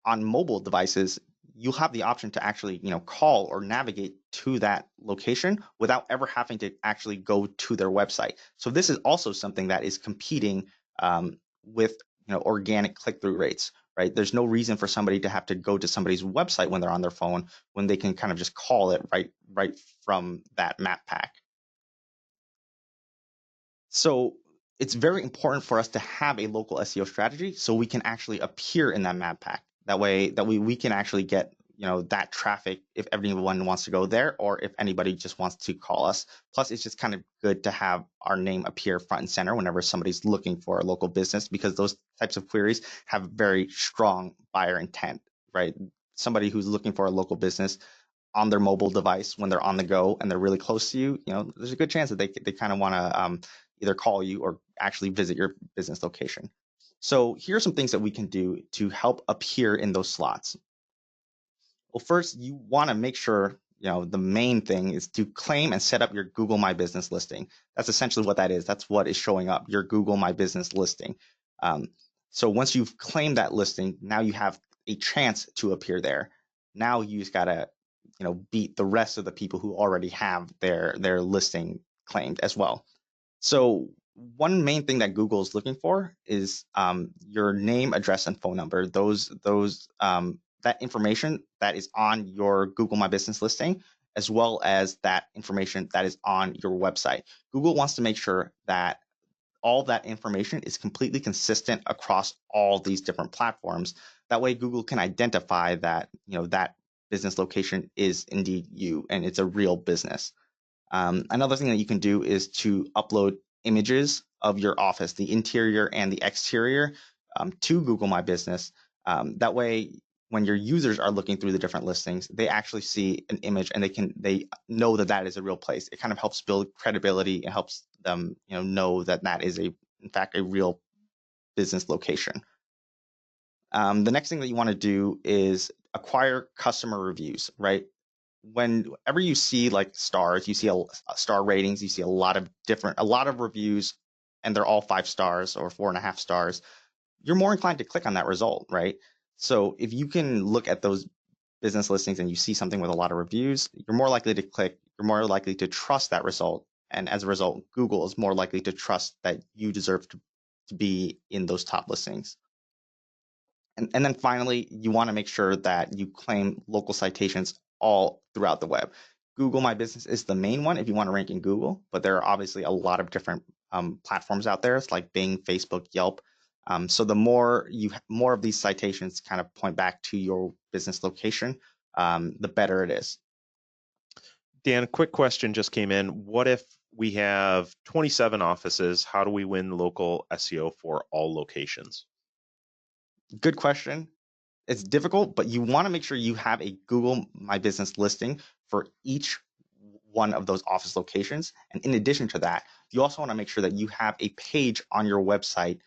on mobile devices, you'll have the option to actually, call or navigate to that location without ever having to actually go to their website. So this is also something that is competing with, organic click-through rates, right? There's no reason for somebody to have to go to somebody's website when they're on their phone when they can kind of just call it right from that map pack. So it's very important for us to have a local SEO strategy so we can actually appear in that map pack. That way we can actually get that traffic if everyone wants to go there or if anybody just wants to call us. Plus, it's just kind of good to have our name appear front and center whenever somebody's looking for a local business, because those types of queries have very strong buyer intent, right? Somebody who's looking for a local business on their mobile device when they're on the go and they're really close to you, there's a good chance that they kind of want to either call you or actually visit your business location. So here are some things that we can do to help appear in those slots. Well, first, you want to make sure, the main thing is to claim and set up your Google My Business listing. That's essentially what that is. That's what is showing up, your Google My Business listing. So once you've claimed that listing, now you have a chance to appear there. Now you just got to, beat the rest of the people who already have their listing claimed as well. So one main thing that Google is looking for is your name, address, and phone number. That information that is on your Google My Business listing, as well as that information that is on your website. Google wants to make sure that all that information is completely consistent across all these different platforms. That way, Google can identify that that business location is indeed you and it's a real business. Another thing that you can do is to upload images of your office, the interior and the exterior, to Google My Business. That way, when your users are looking through the different listings, they actually see an image and they know that is a real place. It kind of helps build credibility. It helps them know that is in fact a real business location. The next thing that you want to do is acquire customer reviews, right? Whenever you see like stars, you see a star ratings, you see a lot of reviews, and they're all 5 stars or 4.5 stars, you're more inclined to click on that result, right? So if you can look at those business listings and you see something with a lot of reviews, you're more likely to click, you're more likely to trust that result. And as a result, Google is more likely to trust that you deserve to be in those top listings. And then finally, you want to make sure that you claim local citations all throughout the web. Google My Business is the main one if you want to rank in Google, but there are obviously a lot of different platforms out there. It's like Bing, Facebook, Yelp. So the more of these citations kind of point back to your business location, the better it is. Dan, a quick question just came in. What if we have 27 offices? How do we win local SEO for all locations? Good question. It's difficult, but you want to make sure you have a Google My Business listing for each one of those office locations. And in addition to that, you also want to make sure that you have a page on your website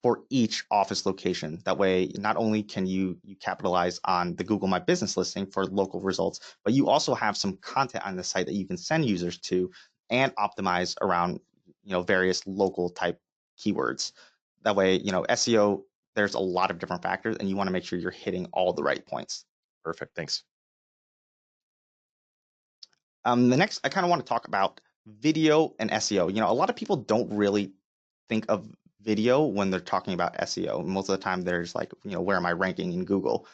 for each office location. That way, not only can you capitalize on the Google My Business listing for local results, but you also have some content on the site that you can send users to and optimize around various local type keywords. That way, SEO, there's a lot of different factors and you want to make sure you're hitting all the right points. Perfect. Thanks. The next, I kind of want to talk about video and SEO. A lot of people don't really think of video when they're talking about SEO. Most of the time, there's like, where am I ranking in Google?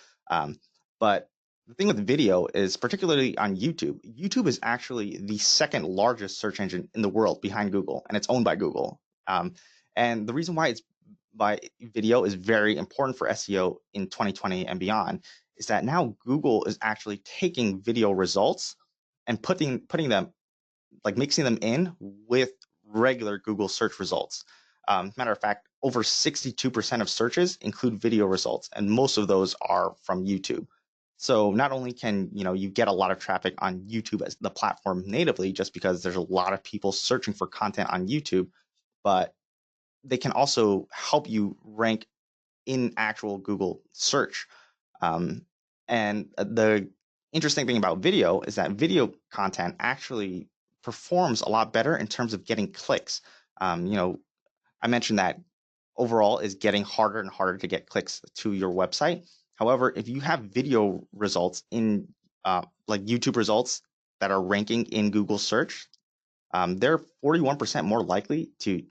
But The thing with video is, particularly on YouTube, YouTube is actually the second largest search engine in the world behind Google, and it's owned by Google. And the reason why it's by video is very important for SEO in 2020 and beyond is that now Google is actually taking video results and putting them, like mixing them in with regular Google search results. Matter of fact, over 62% of searches include video results, and most of those are from YouTube. So not only can you get a lot of traffic on YouTube as the platform natively, just because there's a lot of people searching for content on YouTube, but they can also help you rank in actual Google search. And the interesting thing about video is that video content actually performs a lot better in terms of getting clicks. I mentioned that overall is getting harder and harder to get clicks to your website. However, if you have video results in like YouTube results that are ranking in Google search, they're 41% more likely to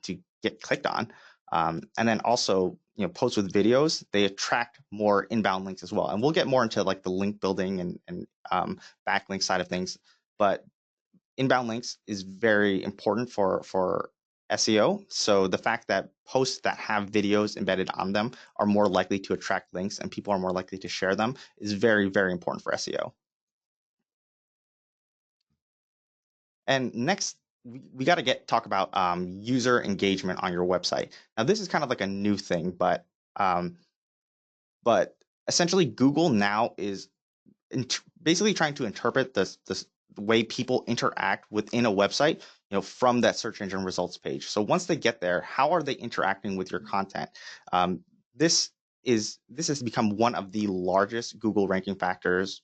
get clicked on. And then also, posts with videos, they attract more inbound links as well. And we'll get more into like the link building and backlink side of things. But inbound links is very important for SEO. So the fact that posts that have videos embedded on them are more likely to attract links and people are more likely to share them is very, very important for SEO. And next, we got to talk about user engagement on your website. Now, this is kind of like a new thing, but essentially Google now is basically trying to interpret the way people interact within a website, from that search engine results page. So once they get there, how are they interacting with your content? This has become one of the largest Google ranking factors,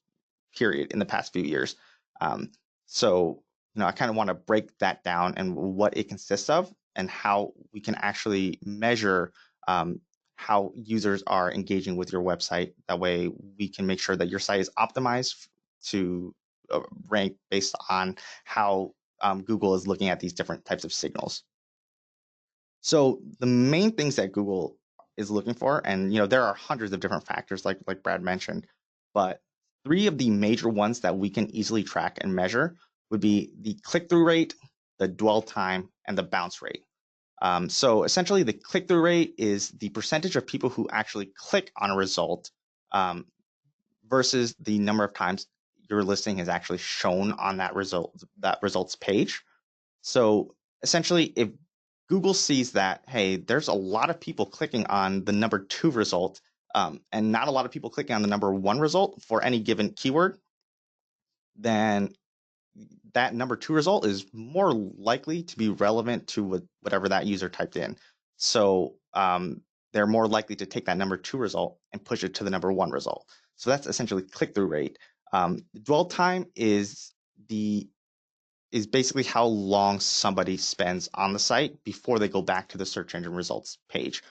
period, in the past few years. So I kind of want to break that down and what it consists of and how we can actually measure how users are engaging with your website. That way we can make sure that your site is optimized to rank based on how Google is looking at these different types of signals. So the main things that Google is looking for, and there are hundreds of different factors like Brad mentioned, but three of the major ones that we can easily track and measure would be the click-through rate, the dwell time, and the bounce rate. So essentially, the click-through rate is the percentage of people who actually click on a result versus the number of times your listing is actually shown on that results page. So essentially, if Google sees that, hey, there's a lot of people clicking on the number 2 result and not a lot of people clicking on the number 1 result for any given keyword, then that number 2 result is more likely to be relevant to whatever that user typed in. So they're more likely to take that number 2 result and push it to the number 1 result. So that's essentially click-through rate. Dwell time is basically how long somebody spends on the site before they go back to the search engine results page.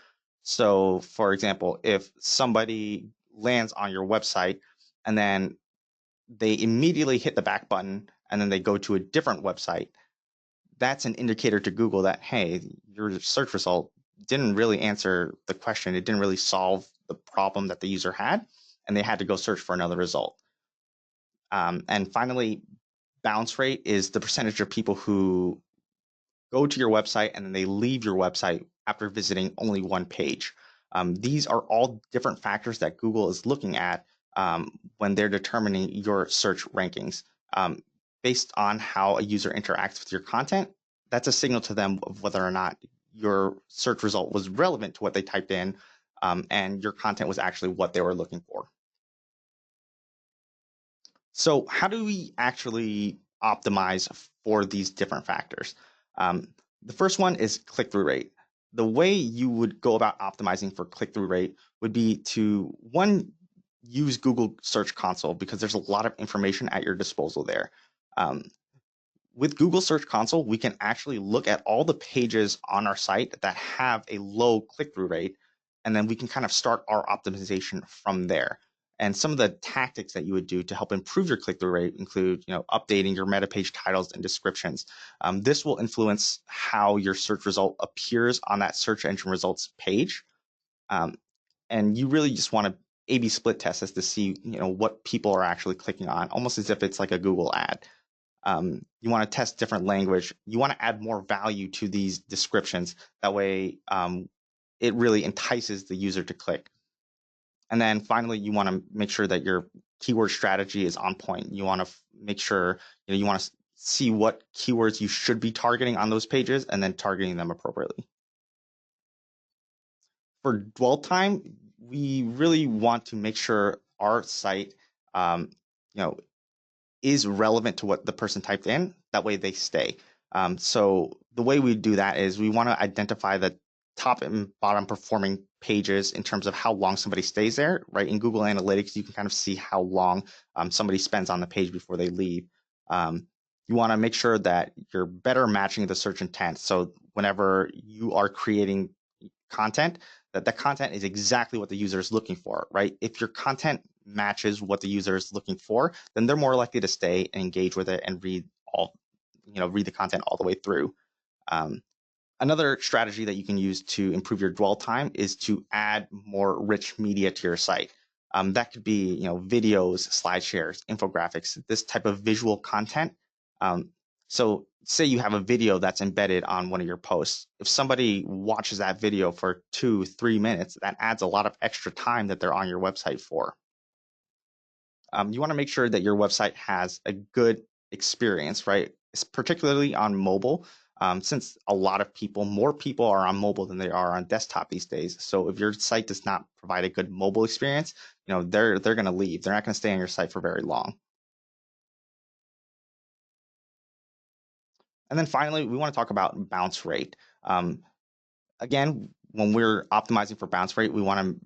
So for example, if somebody lands on your website and then they immediately hit the back button and then they go to a different website, that's an indicator to Google that, hey, your search result didn't really answer the question. It didn't really solve the problem that the user had, and they had to go search for another result. And finally, bounce rate is the percentage of people who go to your website and then they leave your website after visiting only one page. These are all different factors that Google is looking at when they're determining your search rankings. Based on how a user interacts with your content, that's a signal to them of whether or not your search result was relevant to what they typed in and your content was actually what they were looking for. So how do we actually optimize for these different factors? The first one is click-through rate. The way you would go about optimizing for click-through rate would be to, one, use Google Search Console because there's a lot of information at your disposal there. With Google Search Console, we can actually look at all the pages on our site that have a low click-through rate, and then we can kind of start our optimization from there. And some of the tactics that you would do to help improve your click-through rate include, updating your meta page titles and descriptions. This will influence how your search result appears on that search engine results page. And you really just want to A/B split test as to see, what people are actually clicking on, almost as if it's like a Google ad. You want to test different language. You want to add more value to these descriptions. That way, it really entices the user to click. And then finally, you want to make sure that your keyword strategy is on point. You want to make sure, you want to see what keywords you should be targeting on those pages and then targeting them appropriately. For dwell time, we really want to make sure our site, is relevant to what the person typed in. That way they stay. So the way we do that is we want to identify the top and bottom performing pages in terms of how long somebody stays there, right? In Google Analytics, you can kind of see how long somebody spends on the page before they leave. You want to make sure that you're better matching the search intent. So whenever you are creating content, that the content is exactly what the user is looking for, right? If your content matches what the user is looking for, then they're more likely to stay and engage with it and read the content all the way through. Another strategy that you can use to improve your dwell time is to add more rich media to your site. That could be, videos, slide shares, infographics, this type of visual content. So say you have a video that's embedded on one of your posts. If somebody watches that video for 2-3 minutes, that adds a lot of extra time that they're on your website for. You want to make sure that your website has a good experience, right? Particularly on mobile, since more people are on mobile than they are on desktop these days. So if your site does not provide a good mobile experience, they're going to leave. They're not going to stay on your site for very long. And then finally, we want to talk about bounce rate. Again, when we're optimizing for bounce rate, we want to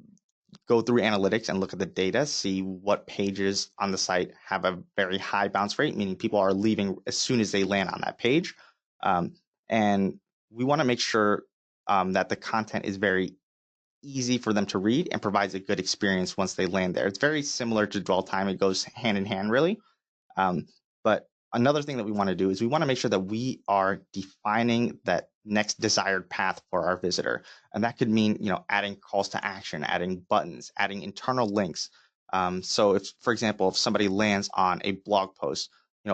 go through analytics and look at the data, see what pages on the site have a very high bounce rate, meaning people are leaving as soon as they land on that page. And we want to make sure that the content is very easy for them to read and provides a good experience once they land there. It's very similar to dwell time. It goes hand in hand, really. But another thing that we want to do is we want to make sure that we are defining that next desired path for our visitor. And that could mean, adding calls to action, adding buttons, adding internal links. So if, for example, if somebody lands on a blog post,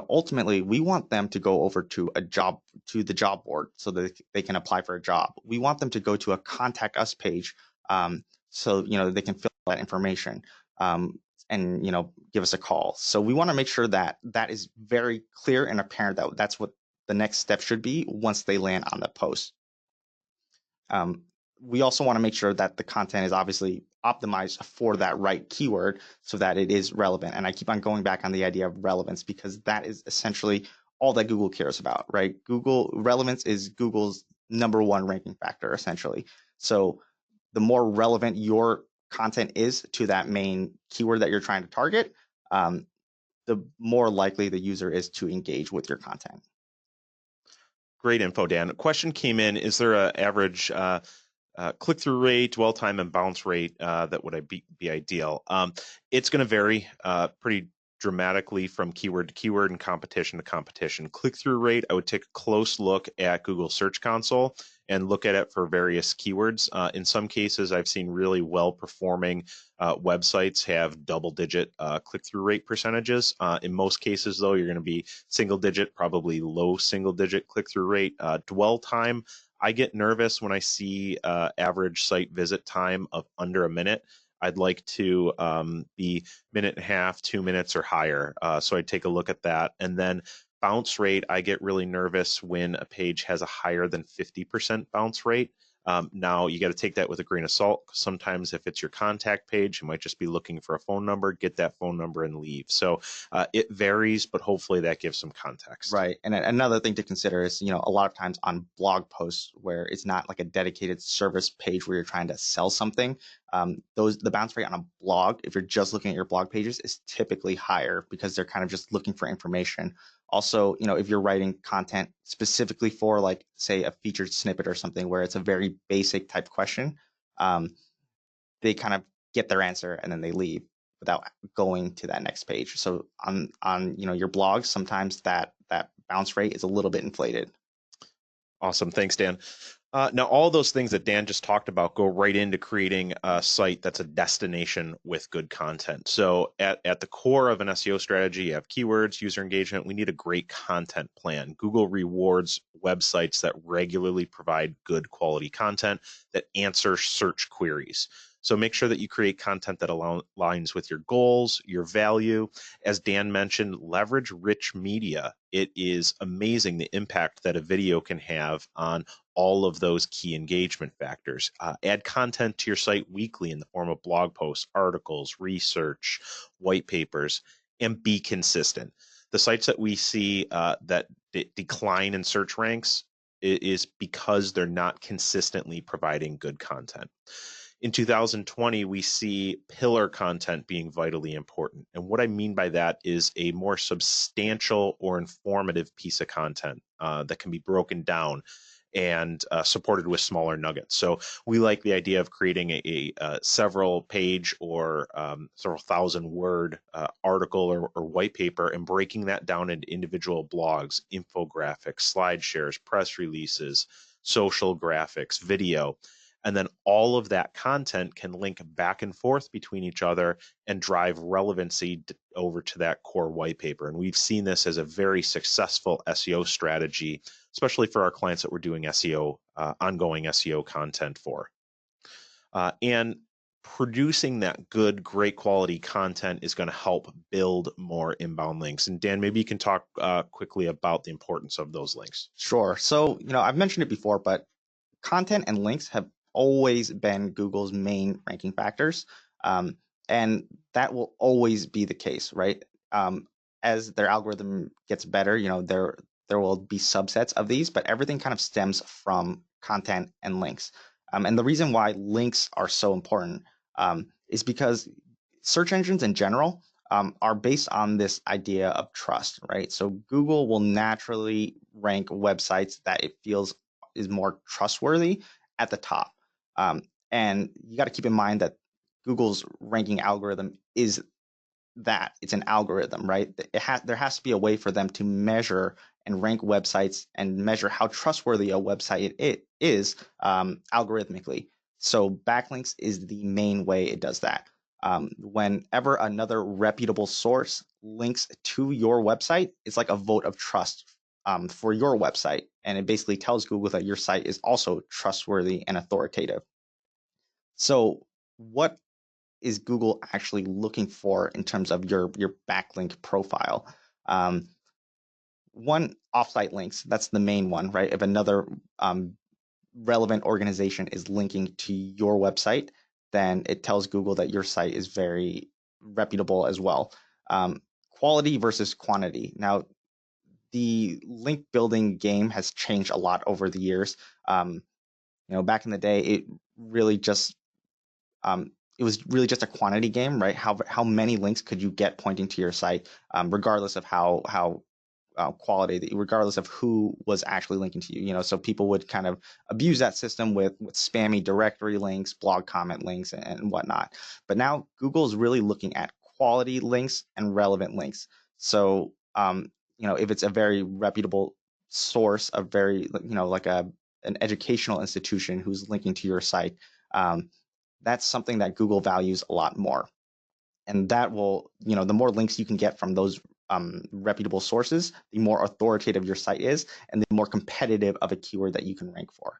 ultimately we want them to go over to the job board so that they can apply for a job. We want them to go to a contact us page so they can fill that information. And give us a call. So we want to make sure that that is very clear and apparent that that's what the next step should be once they land on the post. We also want to make sure that the content is obviously optimized for that right keyword so that it is relevant. And I keep on going back on the idea of relevance because that is essentially all that Google cares about, right? Google relevance is Google's #1 ranking factor, essentially. So the more relevant your content is to that main keyword that you're trying to target, the more likely the user is to engage with your content. Great info, Dan. A question came in: is there an average click-through rate, dwell time, and bounce rate that would be ideal? It's going to vary pretty dramatically from keyword to keyword and competition to competition. Click-through rate, I would take a close look at Google Search Console and look at it for various keywords. In some cases, I've seen really well-performing websites have double-digit click-through rate percentages. In most cases, though, you're going to be single-digit, probably low single-digit click-through rate. Dwell time, I get nervous when I see average site visit time of under a minute. I'd like to be minute and a half, 2 minutes or higher. So I'd take a look at that. And then bounce rate, I get really nervous when a page has a higher than 50% bounce rate. Now, you got to take that with a grain of salt. Sometimes if it's your contact page, you might just be looking for a phone number, get that phone number and leave. So it varies, but hopefully that gives some context. Right. And another thing to consider is, a lot of times on blog posts where it's not like a dedicated service page where you're trying to sell something, the bounce rate on a blog, if you're just looking at your blog pages, is typically higher because they're kind of just looking for information. Also, if you're writing content specifically for, like, say, a featured snippet or something where it's a very basic type question, they kind of get their answer and then they leave without going to that next page. So on your blog, sometimes that bounce rate is a little bit inflated. Awesome. Thanks, Dan. Now, all those things that Dan just talked about go right into creating a site that's a destination with good content. So at the core of an SEO strategy, you have keywords, user engagement. We need a great content plan. Google rewards websites that regularly provide good quality content that answer search queries. So make sure that you create content that aligns with your goals, your value. As Dan mentioned, leverage rich media. It is amazing the impact that a video can have on all of those key engagement factors. Add content to your site weekly in the form of blog posts, articles, research, white papers, and be consistent. The sites that we see that decline in search ranks is because they're not consistently providing good content. In 2020, we see pillar content being vitally important. And what I mean by that is a more substantial or informative piece of content that can be broken down and supported with smaller nuggets. So we like the idea of creating a several page or several thousand word article or white paper and breaking that down into individual blogs, infographics, slide shares, press releases, social graphics, video. And then all of that content can link back and forth between each other and drive relevancy over to that core white paper. And we've seen this as a very successful SEO strategy, especially for our clients that we're doing SEO, ongoing SEO content for. And producing that good, great quality content is going to help build more inbound links. And Dan, maybe you can talk quickly about the importance of those links. Sure. So, I've mentioned it before, but content and links have always been Google's main ranking factors. And that will always be the case, right? As their algorithm gets better, there will be subsets of these, but everything kind of stems from content and links. And the reason why links are so important is because search engines in general are based on this idea of trust, right? So Google will naturally rank websites that it feels is more trustworthy at the top. And you got to keep in mind that Google's ranking algorithm is that it's an algorithm, right? There has to be a way for them to measure and rank websites and measure how trustworthy a website it is algorithmically. So backlinks is the main way it does that. Whenever another reputable source links to your website, it's like a vote of trust for your website. And it basically tells Google that your site is also trustworthy and authoritative. So what is Google actually looking for in terms of your backlink profile? One, offsite links. That's the main one, right? If another relevant organization is linking to your website, then it tells Google that your site is very reputable as well. Quality versus quantity. Now, the link building game has changed a lot over the years. Back in the day, it really just it was really just a quantity game, right? How many links could you get pointing to your site, regardless of how quality, regardless of who was actually linking to you. So people would kind of abuse that system with spammy directory links, blog comment links, and whatnot. But now Google is really looking at quality links and relevant links. So if it's a very reputable source, a very like an educational institution who's linking to your site, that's something that Google values a lot more. And that will, the more links you can get from those reputable sources, the more authoritative your site is, and the more competitive of a keyword that you can rank for.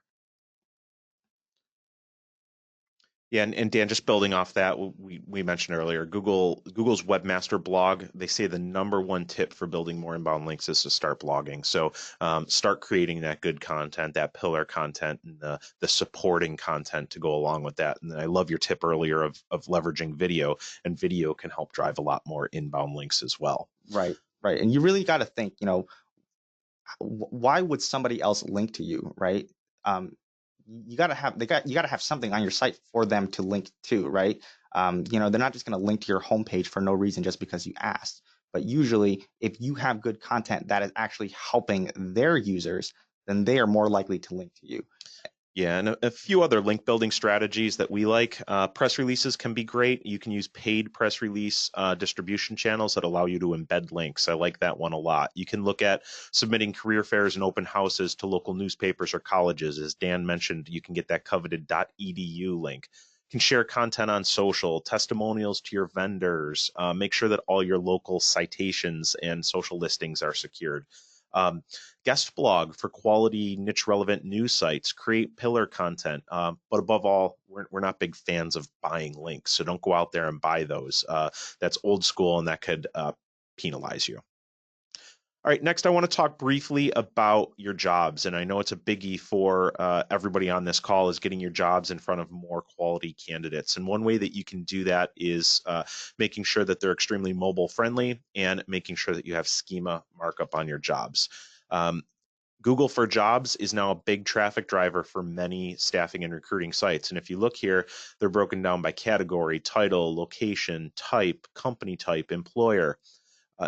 Yeah, and Dan, just building off that, we mentioned earlier, Google's webmaster blog, they say the number one tip for building more inbound links is to start blogging. So start creating that good content, that pillar content, and the supporting content to go along with that. And I love your tip earlier of leveraging video, and video can help drive a lot more inbound links as well. Right. And you really got to think, why would somebody else link to you, right? You got to have something on your site for them to link to, right? They're not just going to link to your homepage for no reason just because you asked. But usually, if you have good content that is actually helping their users, then they are more likely to link to you. Yeah, and a few other link building strategies that we like. Press releases can be great. You can use paid press release distribution channels that allow you to embed links. I like that one a lot. You can look at submitting career fairs and open houses to local newspapers or colleges. As Dan mentioned, you can get that coveted .edu link. You can share content on social, testimonials to your vendors. Make sure that all your local citations and social listings are secured. Um, Guest blog for quality niche relevant news sites, create pillar content. But above all, we're not big fans of buying links. So don't go out there and buy those. That's old school and that could penalize you. All right, next I want to talk briefly about your jobs. And I know it's a biggie for everybody on this call is getting your jobs in front of more quality candidates. And one way that you can do that is making sure that they're extremely mobile friendly and making sure that you have schema markup on your jobs. Google for Jobs is now a big traffic driver for many staffing and recruiting sites. And if you look here, they're broken down by category, title, location, type, company type, employer.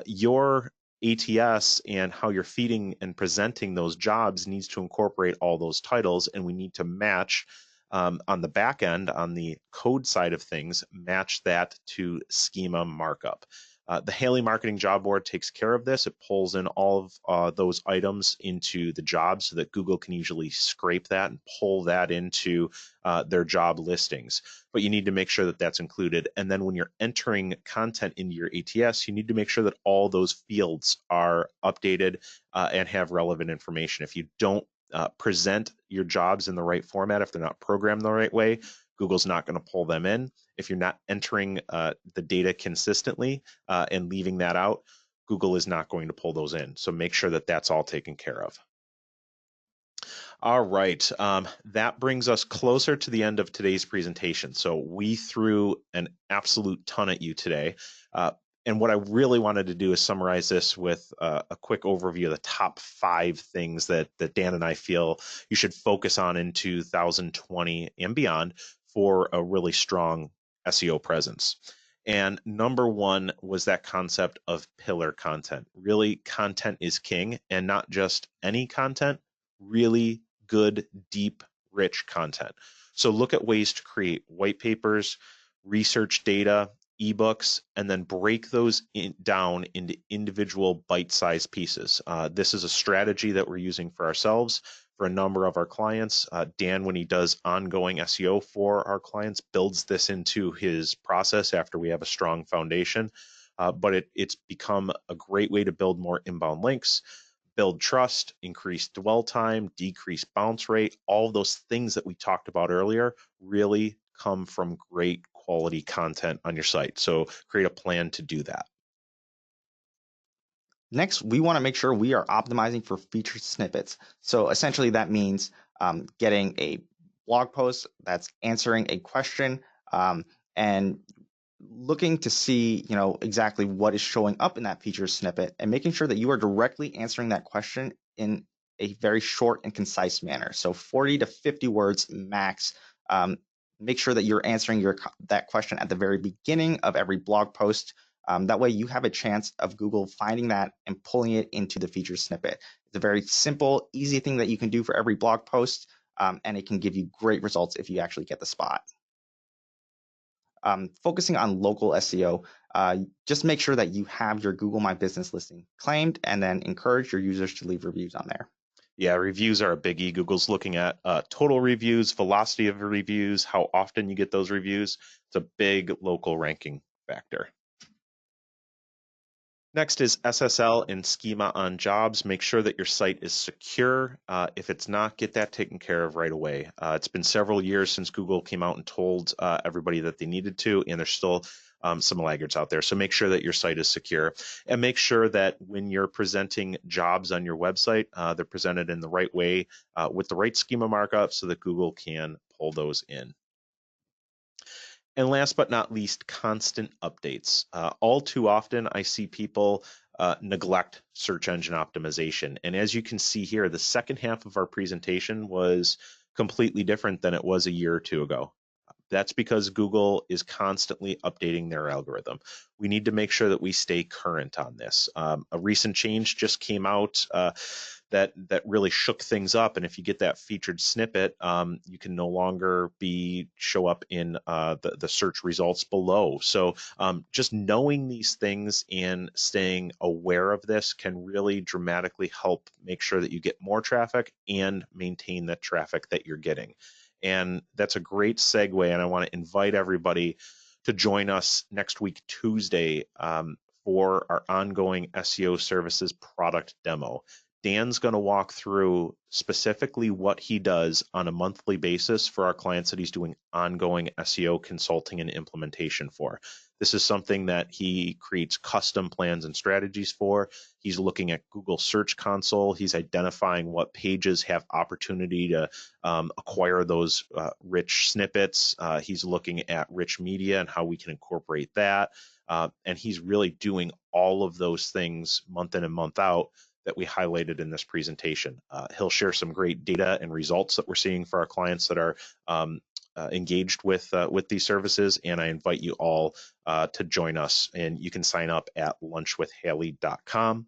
Your ATS and how you're feeding and presenting those jobs needs to incorporate all those titles, and we need to match on the back end, on the code side of things, match that to schema markup. The Haley Marketing Job Board takes care of this. It pulls in all of those items into the job so that Google can usually scrape that and pull that into their job listings. But you need to make sure that that's included. And then when you're entering content into your ATS, you need to make sure that all those fields are updated and have relevant information. If you don't present your jobs in the right format, if they're not programmed the right way, Google's not going to pull them in. If you're not entering the data consistently and leaving that out, Google is not going to pull those in. So make sure that that's all taken care of. All right, that brings us closer to the end of today's presentation. So we threw an absolute ton at you today. And what I really wanted to do is summarize this with a quick overview of the top 5 things that Dan and I feel you should focus on in 2020 and beyond for a really strong SEO presence. And number 1 was that concept of pillar content. Really, content is king, and not just any content, really good, deep, rich content. So look at ways to create white papers, research data, ebooks, and then break those down into individual bite-sized pieces. This is a strategy that we're using for ourselves, for a number of our clients. Dan, when he does ongoing SEO for our clients, builds this into his process after we have a strong foundation. But it's become a great way to build more inbound links, build trust, increase dwell time, decrease bounce rate. All of those things that we talked about earlier really come from great quality content on your site. So create a plan to do that. Next, we want to make sure we are optimizing for featured snippets. So essentially that means getting a blog post that's answering a question and looking to see, exactly what is showing up in that featured snippet and making sure that you are directly answering that question in a very short and concise manner. So 40 to 50 words max. Make sure that you're answering that question at the very beginning of every blog post. That way you have a chance of Google finding that and pulling it into the featured snippet. It's a very simple, easy thing that you can do for every blog post, and it can give you great results if you actually get the spot. Focusing on local SEO, just make sure that you have your Google My Business listing claimed and then encourage your users to leave reviews on there. Yeah, reviews are a biggie. Google's looking at total reviews, velocity of reviews, how often you get those reviews. It's a big local ranking factor. Next is SSL and schema on jobs. Make sure that your site is secure. If it's not, get that taken care of right away. It's been several years since Google came out and told everybody that they needed to, and there's still some laggards out there. So make sure that your site is secure, and make sure that when you're presenting jobs on your website, they're presented in the right way with the right schema markup so that Google can pull those in. And last but not least, constant updates. All too often, I see people neglect search engine optimization. And as you can see here, the second half of our presentation was completely different than it was a year or two ago. That's because Google is constantly updating their algorithm. We need to make sure that we stay current on this. A recent change just came out that really shook things up. And if you get that featured snippet, you can no longer show up in the search results below. So just knowing these things and staying aware of this can really dramatically help make sure that you get more traffic and maintain the traffic that you're getting. And that's a great segue. And I want to invite everybody to join us next week, Tuesday, for our ongoing SEO services product demo. Dan's going to walk through specifically what he does on a monthly basis for our clients that he's doing ongoing SEO consulting and implementation for. This is something that he creates custom plans and strategies for. He's looking at Google Search Console. He's identifying what pages have opportunity to acquire those rich snippets. He's looking at rich media and how we can incorporate that. And he's really doing all of those things month in and month out that we highlighted in this presentation. He'll share some great data and results that we're seeing for our clients that are engaged with these services, and I invite you all to join us. And you can sign up at lunchwithhaley.com.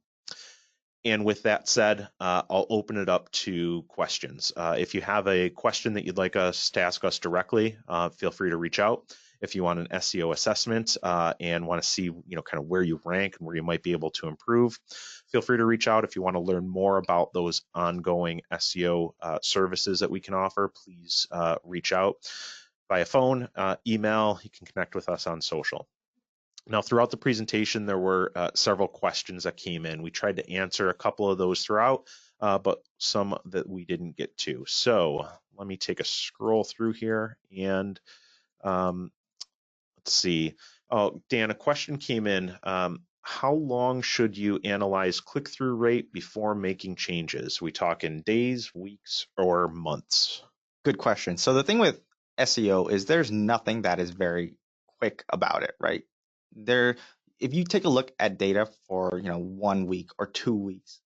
And with that said, I'll open it up to questions. If you have a question that you'd like us to ask us directly, feel free to reach out. If you want an SEO assessment and want to see, kind of where you rank and where you might be able to improve, feel free to reach out. If you want to learn more about those ongoing SEO services that we can offer, please reach out via phone, email. You can connect with us on social. Now, throughout the presentation, there were several questions that came in. We tried to answer a couple of those throughout, but some that we didn't get to. So let me take a scroll through here and let's see. Oh, Dan, a question came in. How long should you analyze click-through rate before making changes? We talk in days, weeks, or months? Good question. So the thing with SEO is there's nothing that is very quick about it, right? If you take a look at data for 1 week or 2 weeks,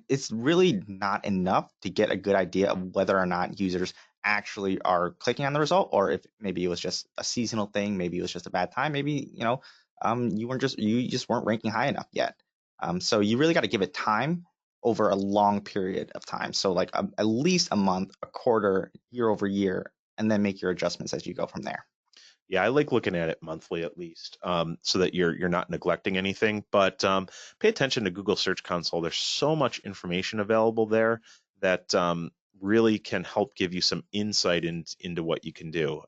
it's really not enough to get a good idea of whether or not users actually are clicking on the result, or if maybe it was just a seasonal thing, maybe it was just a bad time, maybe you just weren't ranking high enough yet. So you really got to give it time over a long period of time. So like at least a month, a quarter, year over year, and then make your adjustments as you go from there. Yeah, I like looking at it monthly at least, so that you're not neglecting anything. But pay attention to Google Search Console. There's so much information available there that really can help give you some insight into what you can do.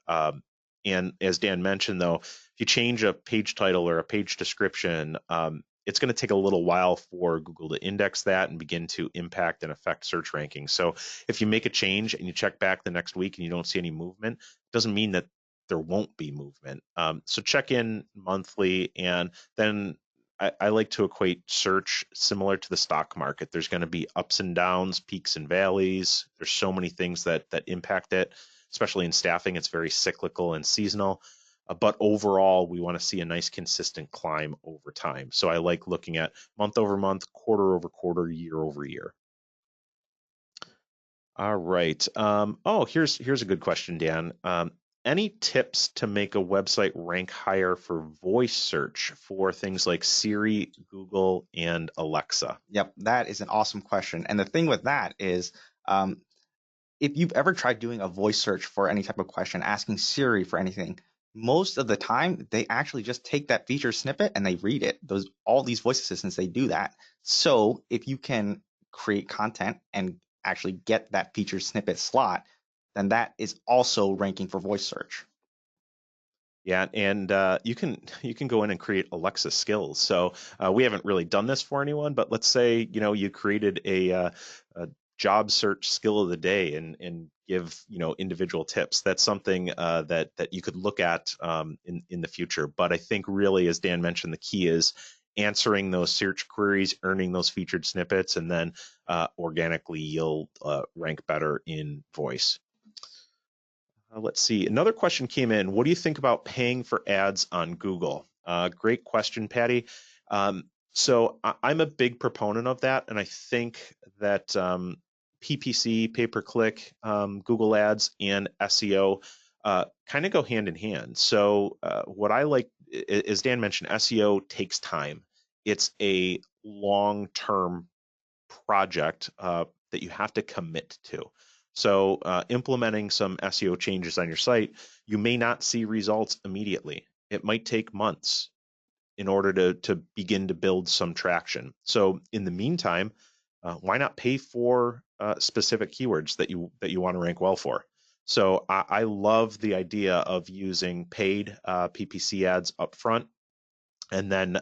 And as Dan mentioned, though, if you change a page title or a page description, it's going to take a little while for Google to index that and begin to impact and affect search rankings. So if you make a change and you check back the next week and you don't see any movement, it doesn't mean that there won't be movement. So check in monthly, and then I like to equate search similar to the stock market. There's going to be ups and downs, peaks and valleys. There's so many things that impact it, especially in staffing. It's very cyclical and seasonal. But overall, we want to see a nice consistent climb over time. So I like looking at month over month, quarter over quarter, year over year. All right. Here's a good question, Dan. Any tips to make a website rank higher for voice search for things like Siri, Google, and Alexa? Yep, that is an awesome question. And the thing with that is, if you've ever tried doing a voice search for any type of question, asking Siri for anything, most of the time they actually just take that feature snippet and they read it. All these voice assistants, they do that. So if you can create content and actually get that feature snippet slot, then that is also ranking for voice search. Yeah, and you can go in and create Alexa skills. So we haven't really done this for anyone, but let's say you created a job search skill of the day and give individual tips. That's something that you could look at in the future. But I think really, as Dan mentioned, the key is answering those search queries, earning those featured snippets, and then organically you'll rank better in voice. Let's see. Another question came in. What do you think about paying for ads on Google? Great question, Patty. So I'm a big proponent of that, and I think that PPC, pay-per-click, Google Ads, and SEO kind of go hand in hand. So what I like, as Dan mentioned, SEO takes time. It's a long-term project that you have to commit to. So implementing some SEO changes on your site, you may not see results immediately. It might take months in order to begin to build some traction. So in the meantime, why not pay for specific keywords that you want to rank well for? So I love the idea of using paid PPC ads up front and then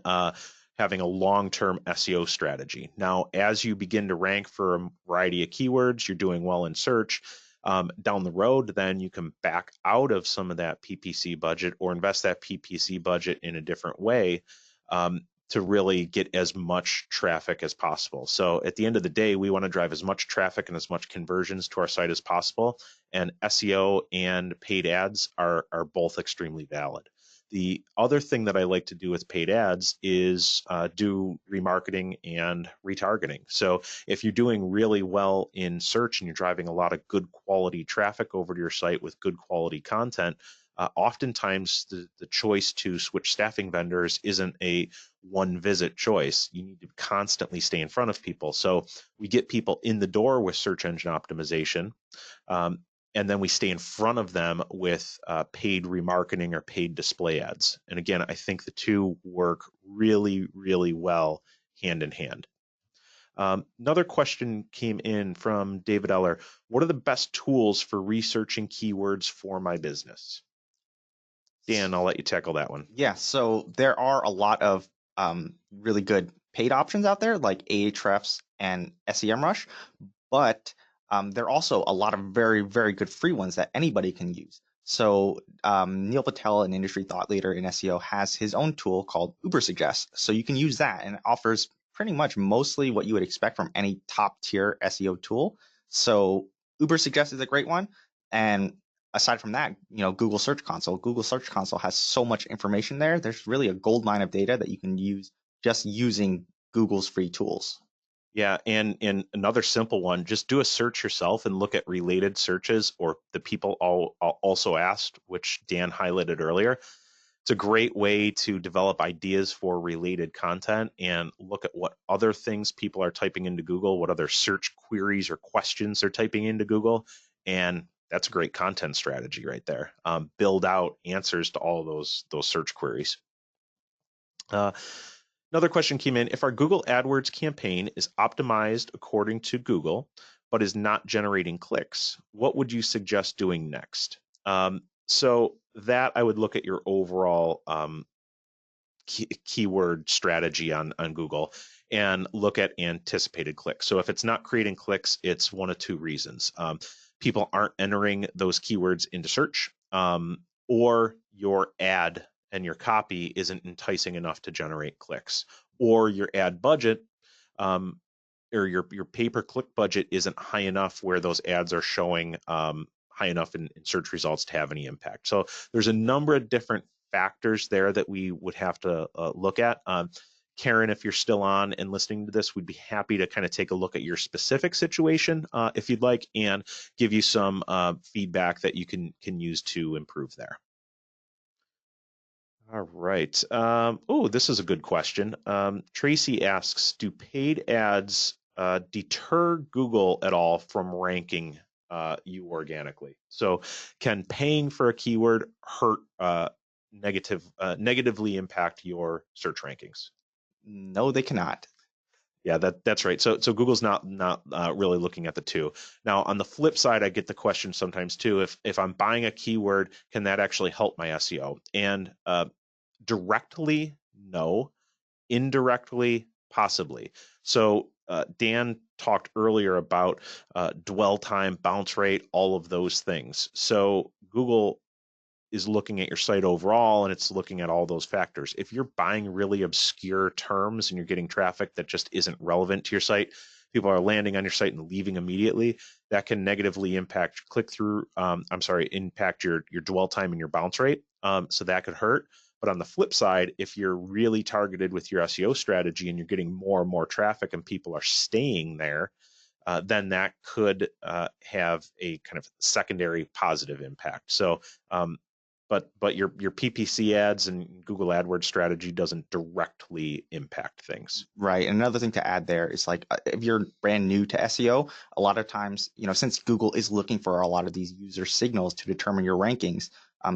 having a long-term SEO strategy. Now, as you begin to rank for a variety of keywords, you're doing well in search. Down the road, then you can back out of some of that PPC budget or invest that PPC budget in a different way to really get as much traffic as possible. So at the end of the day, we want to drive as much traffic and as much conversions to our site as possible. And SEO and paid ads are both extremely valid. The other thing that I like to do with paid ads is do remarketing and retargeting. So if you're doing really well in search and you're driving a lot of good quality traffic over to your site with good quality content, oftentimes the choice to switch staffing vendors isn't a one visit choice. You need to constantly stay in front of people. So we get people in the door with search engine optimization. And then we stay in front of them with paid remarketing or paid display ads. And again, I think the two work really, really well hand in hand. Another question came in from David Eller. What are the best tools for researching keywords for my business? Dan, I'll let you tackle that one. Yeah, so there are a lot of really good paid options out there like Ahrefs and SEMrush, but there are also a lot of very, very good free ones that anybody can use. So Neil Patel, an industry thought leader in SEO, has his own tool called Ubersuggest. So you can use that, and it offers pretty much mostly what you would expect from any top tier SEO tool. So Ubersuggest is a great one. And aside from that, Google Search Console. Google Search Console has so much information there. There's really a gold mine of data that you can use just using Google's free tools. Yeah, and another simple one, just do a search yourself and look at related searches or the people also asked, which Dan highlighted earlier. It's a great way to develop ideas for related content and look at what other things people are typing into Google, what other search queries or questions they're typing into Google. And that's a great content strategy right there. Build out answers to all those search queries. Another question came in. If our Google AdWords campaign is optimized according to Google, but is not generating clicks, what would you suggest doing next? So that I would look at your overall keyword strategy on Google and look at anticipated clicks. So if it's not creating clicks, it's one of two reasons. People aren't entering those keywords into search, or your ad and your copy isn't enticing enough to generate clicks, or your ad budget or your pay-per-click budget isn't high enough where those ads are showing high enough in search results to have any impact. So there's a number of different factors there that we would have to look at. Karen, if you're still on and listening to this, we'd be happy to kind of take a look at your specific situation if you'd like and give you some feedback that you can use to improve there. All right. Oh, this is a good question. Tracy asks, do paid ads deter Google at all from ranking you organically? So can paying for a keyword hurt negatively impact your search rankings? No, they cannot. Yeah, that's right. So Google's not really looking at the two. Now, on the flip side, I get the question sometimes too, if I'm buying a keyword, can that actually help my SEO? And directly, no. Indirectly, possibly. So Dan talked earlier about dwell time, bounce rate, all of those things. So Google is looking at your site overall and it's looking at all those factors. If you're buying really obscure terms and you're getting traffic that just isn't relevant to your site, people are landing on your site and leaving immediately, that can negatively impact impact your dwell time and your bounce rate. So that could hurt. But on the flip side, if you're really targeted with your SEO strategy and you're getting more and more traffic and people are staying there, then that could have a kind of secondary positive impact. So but your PPC ads and Google AdWords strategy doesn't directly impact things. Right. And another thing to add there is like if you're brand new to SEO, a lot of times, since Google is looking for a lot of these user signals to determine your rankings,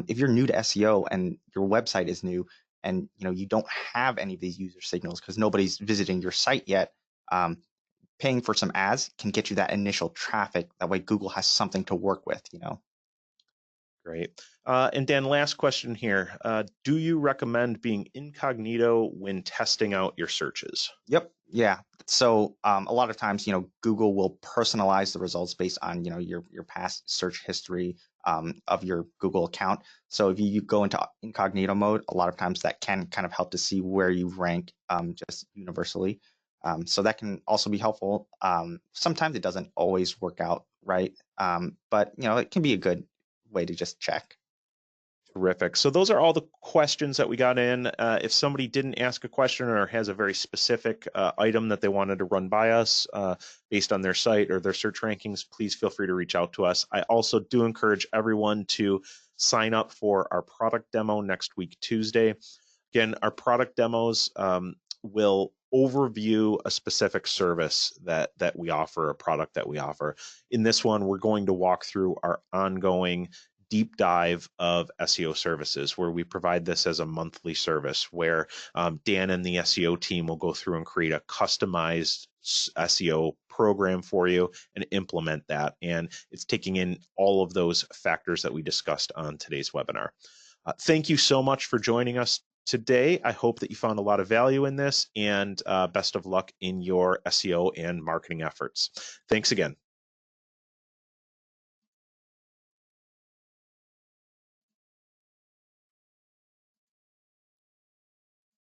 if you're new to SEO and your website is new and you don't have any of these user signals because nobody's visiting your site yet, paying for some ads can get you that initial traffic. That way Google has something to work with. Great. And Dan, last question here. Do you recommend being incognito when testing out your searches? Yep. Yeah. So a lot of times, Google will personalize the results based on, your past search history of your Google account. So if you go into incognito mode, a lot of times that can kind of help to see where you rank just universally. So that can also be helpful. Sometimes it doesn't always work out right, but it can be a good way to just check. Terrific. So those are all the questions that we got in. If somebody didn't ask a question or has a very specific item that they wanted to run by us based on their site or their search rankings, please feel free to reach out to us. I also do encourage everyone to sign up for our product demo next week, Tuesday. Again, our product demos will overview a specific service that we offer, a product that we offer. In this one, we're going to walk through our ongoing deep dive of SEO services, where we provide this as a monthly service where Dan and the SEO team will go through and create a customized SEO program for you and implement that. And it's taking in all of those factors that we discussed on today's webinar. Thank you so much for joining us today. I hope that you found a lot of value in this, and best of luck in your SEO and marketing efforts. Thanks again.